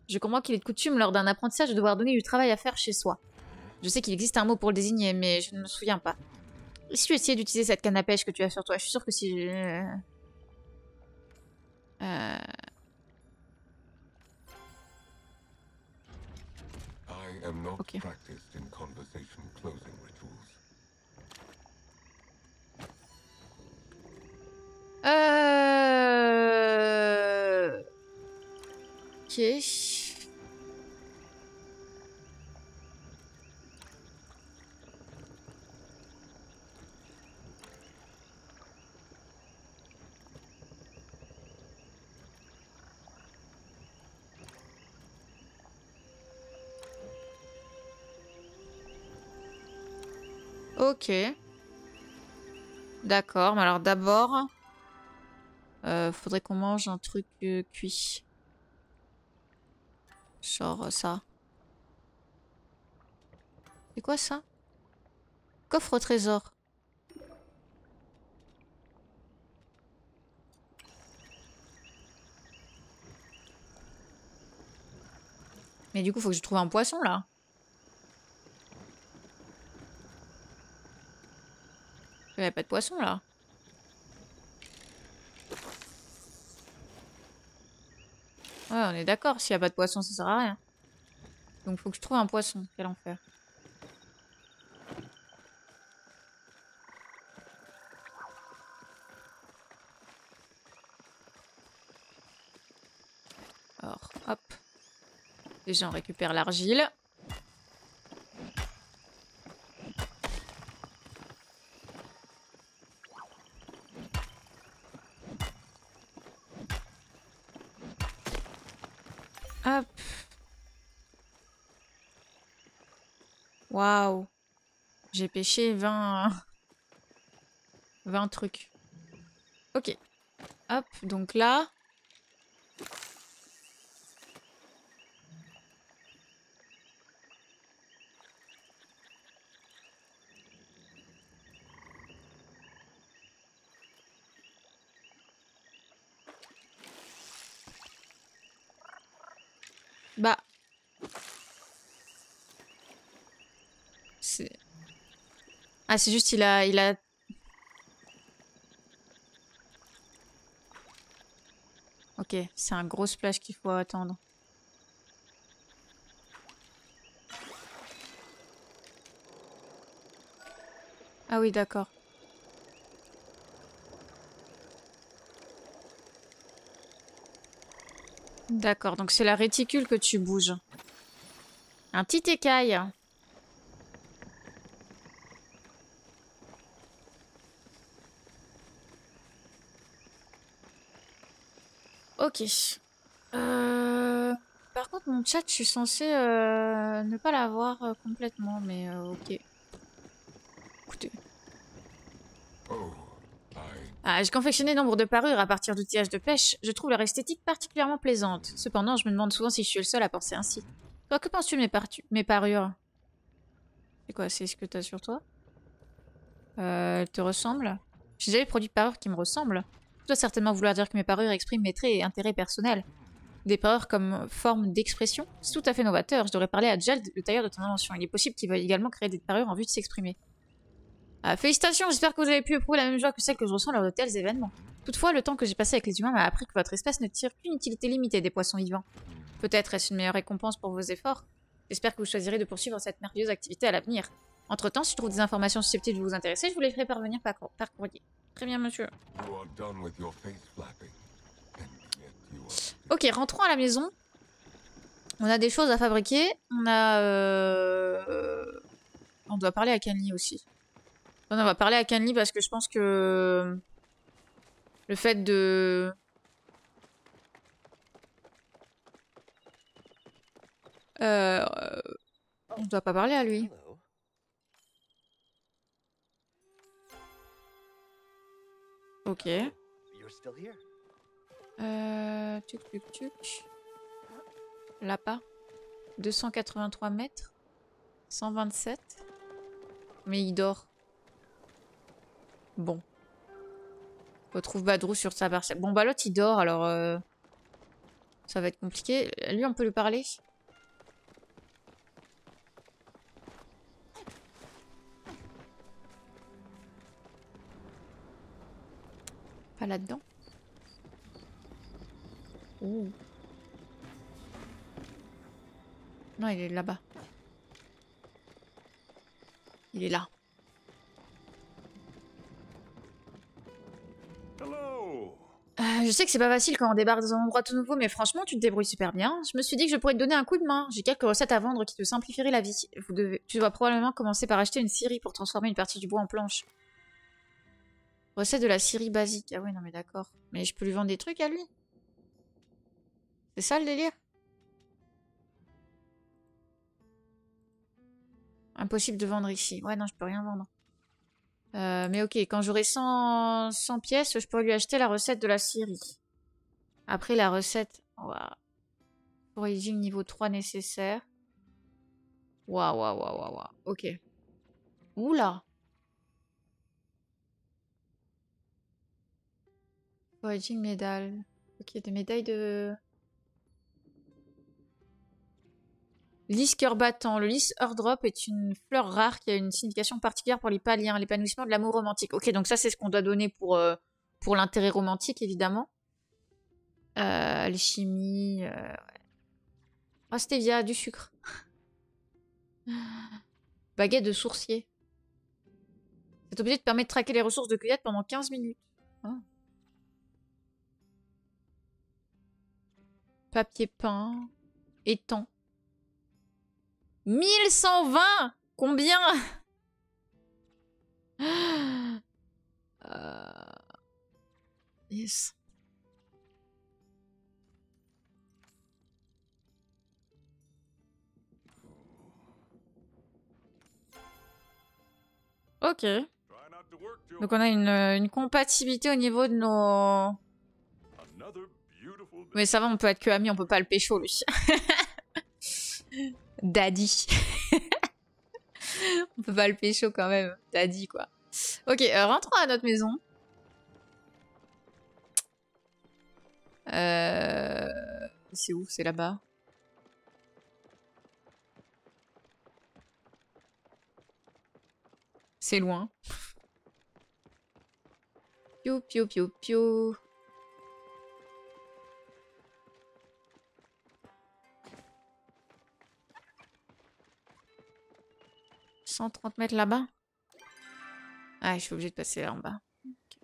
Je comprends qu'il est de coutume lors d'un apprentissage de devoir donner du travail à faire chez soi. Je sais qu'il existe un mot pour le désigner, mais je ne me souviens pas. Et si tu essayais d'utiliser cette canne à pêche que tu as sur toi, je suis sûre que si... Ok. Ok. Ok. D'accord, mais alors d'abord, faudrait qu'on mange un truc cuit. Genre ça. C'est quoi ça? Coffre au trésor. Mais du coup, faut que je trouve un poisson là. Il n'y a pas de poisson là. Ouais, on est d'accord, s'il n'y a pas de poisson, ça sert à rien. Donc faut que je trouve un poisson. Quel enfer. Alors, hop. Déjà, on récupère l'argile. Hop. Waouh. J'ai pêché 20... 20 trucs. Ok. Hop, donc là... Bah... C'est... Ah, c'est juste, il a... Ok, c'est un gros splash qu'il faut attendre. Ah oui, d'accord. D'accord, donc c'est la réticule que tu bouges. Un petit écaille. Ok. Par contre, mon chat, je suis censée ne pas l'avoir complètement, mais ok. Écoutez. Ah, j'ai confectionné nombre de parures à partir d'outillages de pêche. Je trouve leur esthétique particulièrement plaisante. Cependant, je me demande souvent si je suis le seul à penser ainsi. Toi, que penses-tu de mes parures? C'est quoi? C'est ce que t'as sur toi? Elles te ressemblent? J'ai déjà eu produit de parures qui me ressemblent. Ça doit certainement vouloir dire que mes parures expriment mes traits et intérêts personnels. Des parures comme forme d'expression? C'est tout à fait novateur. Je devrais parler à Jeld, le tailleur de ton invention. Il est possible qu'il veuille également créer des parures en vue de s'exprimer. Félicitations, j'espère que vous avez pu éprouver la même joie que celle que je ressens lors de tels événements. Toutefois, le temps que j'ai passé avec les humains m'a appris que votre espèce ne tire qu'une utilité limitée des poissons vivants. Peut-être est-ce une meilleure récompense pour vos efforts? J'espère que vous choisirez de poursuivre cette merveilleuse activité à l'avenir. Entre-temps, si je trouve des informations susceptibles de vous intéresser, je vous les ferai parvenir par courrier. Très bien, monsieur. Ok, rentrons à la maison. On a des choses à fabriquer. On a... On doit parler à Canly aussi. On va parler à Canly parce que je pense que... Le fait de... On doit pas parler à lui. Ok. Tuc, tuc, tuc. Là-bas. 283 mètres. 127. Mais il dort. Bon. Retrouve Badrou sur sa parcelle. Bon, bah l'autre il dort alors... Ça va être compliqué. Lui, on peut lui parler. Pas là-dedans. Ouh. Non, il est là-bas. Il est là. Je sais que c'est pas facile quand on débarque dans un endroit tout nouveau, mais franchement, tu te débrouilles super bien. Je me suis dit que je pourrais te donner un coup de main. J'ai quelques recettes à vendre qui te simplifieraient la vie. Tu dois probablement commencer par acheter une scierie pour transformer une partie du bois en planche. Recette de la scierie basique. Ah ouais, non mais d'accord. Mais je peux lui vendre des trucs à lui? C'est ça le délire? Impossible de vendre ici. Ouais, non, je peux rien vendre. Mais ok, quand j'aurai 100 pièces, je pourrais lui acheter la recette de la scierie. Après, la recette... Waouh. Foraging niveau 3 nécessaire. Waouh, waouh, waouh, waouh, waouh. Ok. Oula. Foraging médaille. Ok, des médailles de... Lys cœur battant. Le lys Eardrop est une fleur rare qui a une signification particulière pour les Paliens, l'épanouissement de l'amour romantique. Ok, donc ça c'est ce qu'on doit donner pour l'intérêt romantique, évidemment. Alchimie... Ah, stevia, du sucre. Baguette de sourcier. Cet objet te permet de traquer les ressources de cueillette pendant 15 minutes. Oh. Papier peint. Étang. 1120. Combien? Yes. Ok. Donc on a une compatibilité au niveau de nos... Mais ça va, on peut être que amis, on peut pas le pécho lui. Daddy. On peut pas le pécho quand même. Daddy quoi. Ok, rentrons à notre maison. C'est où? C'est là-bas. C'est loin. Piou, piou, piou, piou. « 130 mètres là-bas. Ah, je suis obligée de passer là en bas. Okay.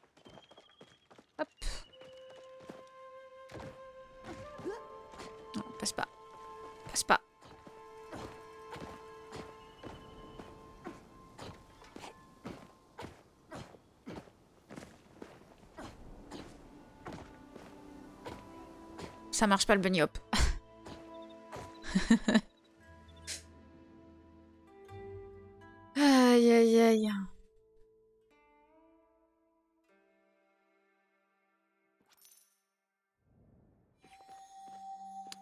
Hop. Non, passe pas. Passe pas. Ça marche pas le bunny hop. Aïe aïe aïe.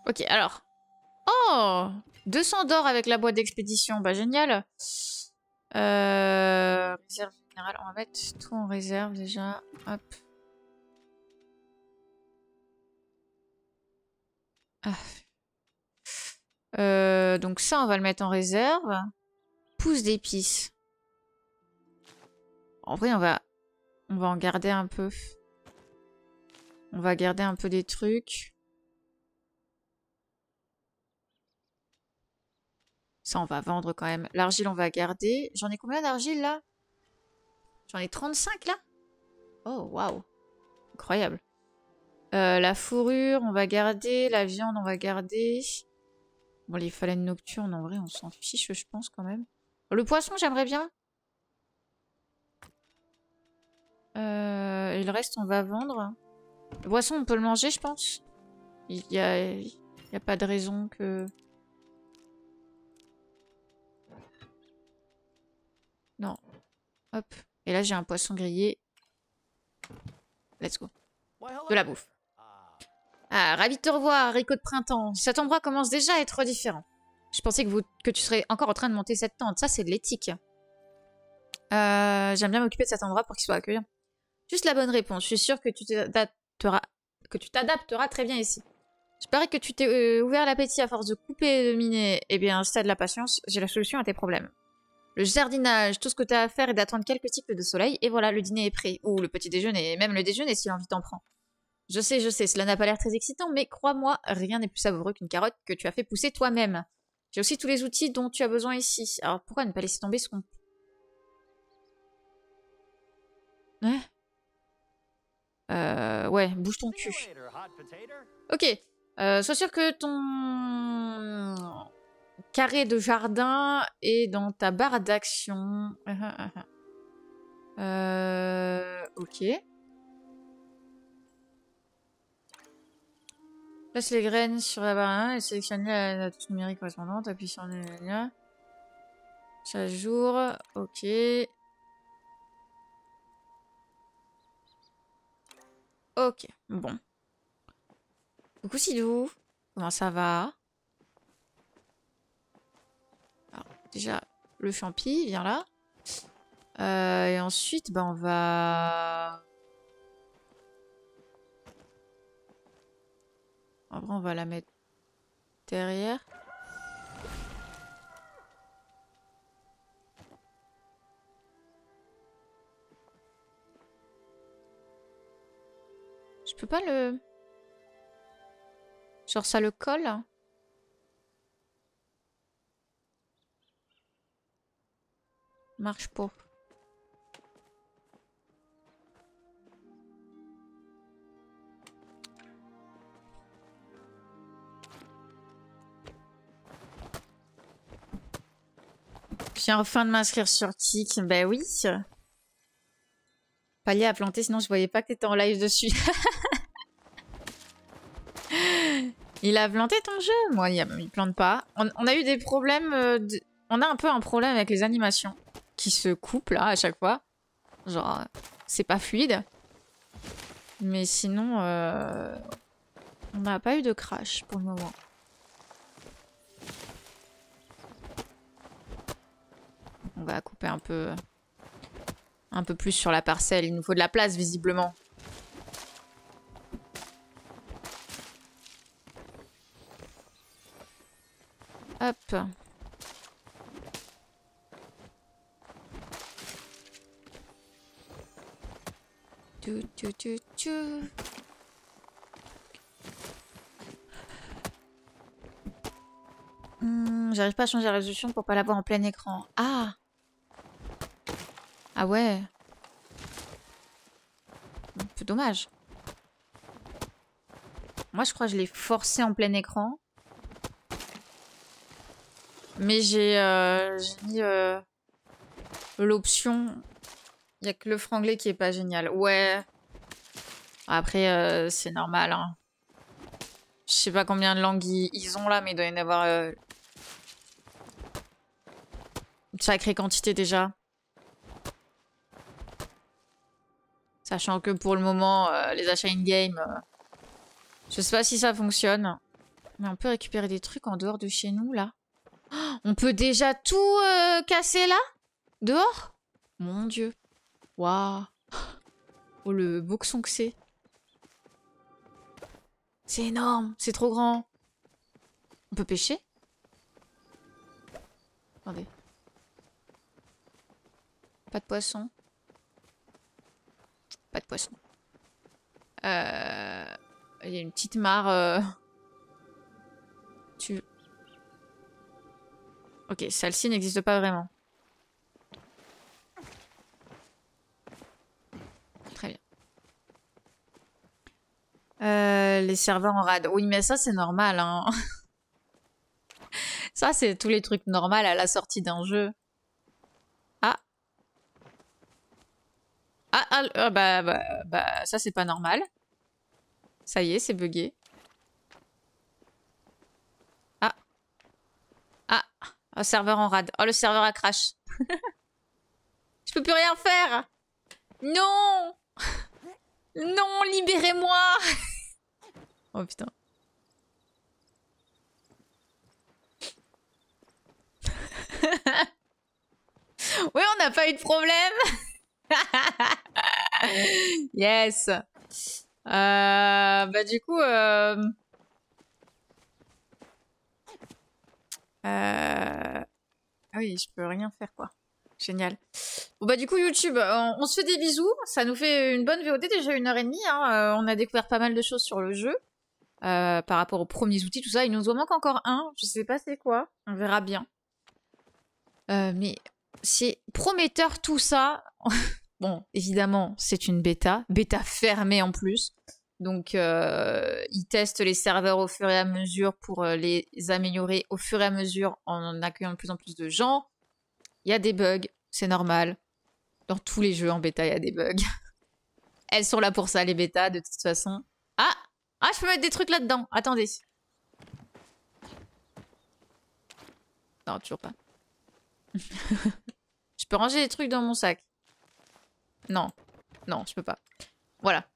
Ok, alors. Oh 200 d'or avec la boîte d'expédition. Bah, génial. Réserve générale. On va mettre tout en réserve déjà. Hop. Donc ça, on va le mettre en réserve. Pousse d'épices. En vrai, on va en garder un peu. On va garder un peu des trucs. Ça, on va vendre quand même. L'argile, on va garder. J'en ai combien d'argile, là? J'en ai 35, là? Oh, waouh. Incroyable. La fourrure, on va garder. La viande, on va garder. Bon, les phalènes nocturnes, en vrai, on s'en fiche, je pense, quand même. Le poisson, j'aimerais bien. Et le reste, on va vendre. Le poisson, on peut le manger, je pense. Il y a pas de raison que... Non. Hop. Et là, j'ai un poisson grillé. Let's go. De la bouffe. Ah, ravi de te revoir, Rico de printemps. Cet endroit commence déjà à être différent. Je pensais que tu serais encore en train de monter cette tente. Ça, c'est de l'éthique. J'aime bien m'occuper de cet endroit pour qu'il soit accueillant. Juste la bonne réponse. Je suis sûre que tu t'adapteras très bien ici. Je parie que tu t'es ouvert l'appétit à force de couper et de miner. Eh bien, ça de la patience, j'ai la solution à tes problèmes. Le jardinage, tout ce que tu as à faire est d'attendre quelques cycles de soleil, et voilà, le dîner est prêt. Ou le petit déjeuner, et même le déjeuner si l'envie t'en prend. Je sais, cela n'a pas l'air très excitant, mais crois-moi, rien n'est plus savoureux qu'une carotte que tu as fait pousser toi-même. J'ai aussi tous les outils dont tu as besoin ici. Alors pourquoi ne pas laisser tomber ce qu'on... Ouais, bouge ton cul. Ok. Sois sûr que ton carré de jardin est dans ta barre d'action. Ok. Place les graines sur la barre 1 et sélectionne la touche numérique correspondante. Appuie sur le... Chaque jour. Ok. Ok. Bon. Coucou Sidou. Comment ça va? Alors, déjà, le champi, viens là. Et ensuite, bah, on va... En vrai, on va la mettre derrière. Je peux pas le... Genre ça le colle? Marche pas. Je viens enfin de m'inscrire sur Tik. Ben oui. Palier à planter, sinon je voyais pas que t'étais en live dessus. Il a planté ton jeu? Moi, il plante pas. On a eu des problèmes... On a un peu un problème avec les animations qui se coupent là à chaque fois. Genre, c'est pas fluide. Mais sinon, on n'a pas eu de crash pour le moment. On va couper un peu plus sur la parcelle. Il nous faut de la place, visiblement. Hop. J'arrive pas à changer la résolution pour pas l'avoir en plein écran. Ah! Ah ouais. Un peu dommage. Moi, je crois que je l'ai forcé en plein écran. Mais j'ai mis l'option. Il n'y a que le franglais qui est pas génial. Ouais. Après, c'est normal. Hein. Je sais pas combien de langues ils ont là, mais il doit y en avoir une sacrée quantité déjà. Sachant que pour le moment, les achats in-game, je sais pas si ça fonctionne. Mais on peut récupérer des trucs en dehors de chez nous, là. Oh, on peut déjà tout casser, là? Dehors? Mon Dieu. Waouh. Oh, le boxon que c'est. C'est énorme. C'est trop grand. On peut pêcher? Attendez. Pas de poisson. Pas de poisson. Il y a une petite mare. Ok, celle-ci n'existe pas vraiment. Très bien. Les serveurs en rade. Oui, mais ça, c'est normal. Hein. Ça, c'est tous les trucs normaux à la sortie d'un jeu. Ah. Bah, ça, c'est pas normal. Ça y est, c'est bugué. Ah. Ah. Oh, serveur en rade. Oh, le serveur a crash. Je peux plus rien faire. Non. Non, libérez-moi. Oh, putain. Oui, on n'a pas eu de problème. Yes. Bah du coup, ah oui, je peux rien faire quoi. Génial. Bon bah du coup YouTube, on se fait des bisous. Ça nous fait une bonne VOD, déjà 1h30. Hein. On a découvert pas mal de choses sur le jeu. Par rapport aux premiers outils, tout ça. Il nous en manque encore un. Je sais pas c'est quoi. On verra bien. Mais c'est prometteur tout ça. Bon, évidemment, c'est une bêta. Bêta fermée en plus. Donc, ils testent les serveurs au fur et à mesure pour les améliorer au fur et à mesure en accueillant de plus en plus de gens. Il y a des bugs, c'est normal. Dans tous les jeux en bêta, il y a des bugs. Elles sont là pour ça, les bêtas, de toute façon. Ah! Ah, je peux mettre des trucs là-dedans. Attendez. Non, toujours pas. Je peux ranger des trucs dans mon sac. Non. Non, je peux pas. Voilà.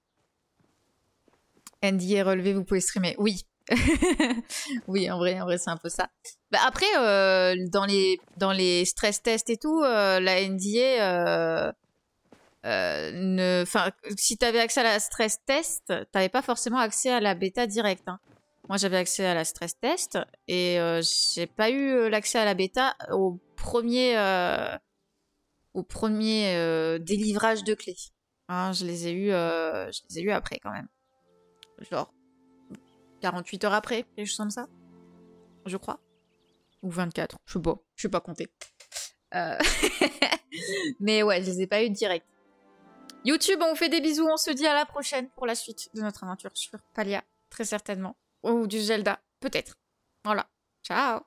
Andy est relevé, vous pouvez streamer. Oui. Oui, en vrai c'est un peu ça. Bah après, dans les stress tests et tout, la NDA, enfin, si t'avais accès à la stress test, t'avais pas forcément accès à la bêta directe. Hein. Moi, j'avais accès à la stress test et j'ai pas eu l'accès à la bêta au premier délivrage de clés. Hein, je les ai eu après quand même. Genre 48 heures après, quelque chose comme ça. Je crois. Ou 24, je sais pas compter. Mais ouais, je les ai pas eu direct. YouTube, on vous fait des bisous, on se dit à la prochaine pour la suite de notre aventure sur Palia, très certainement. Ou du Zelda, peut-être. Voilà. Ciao.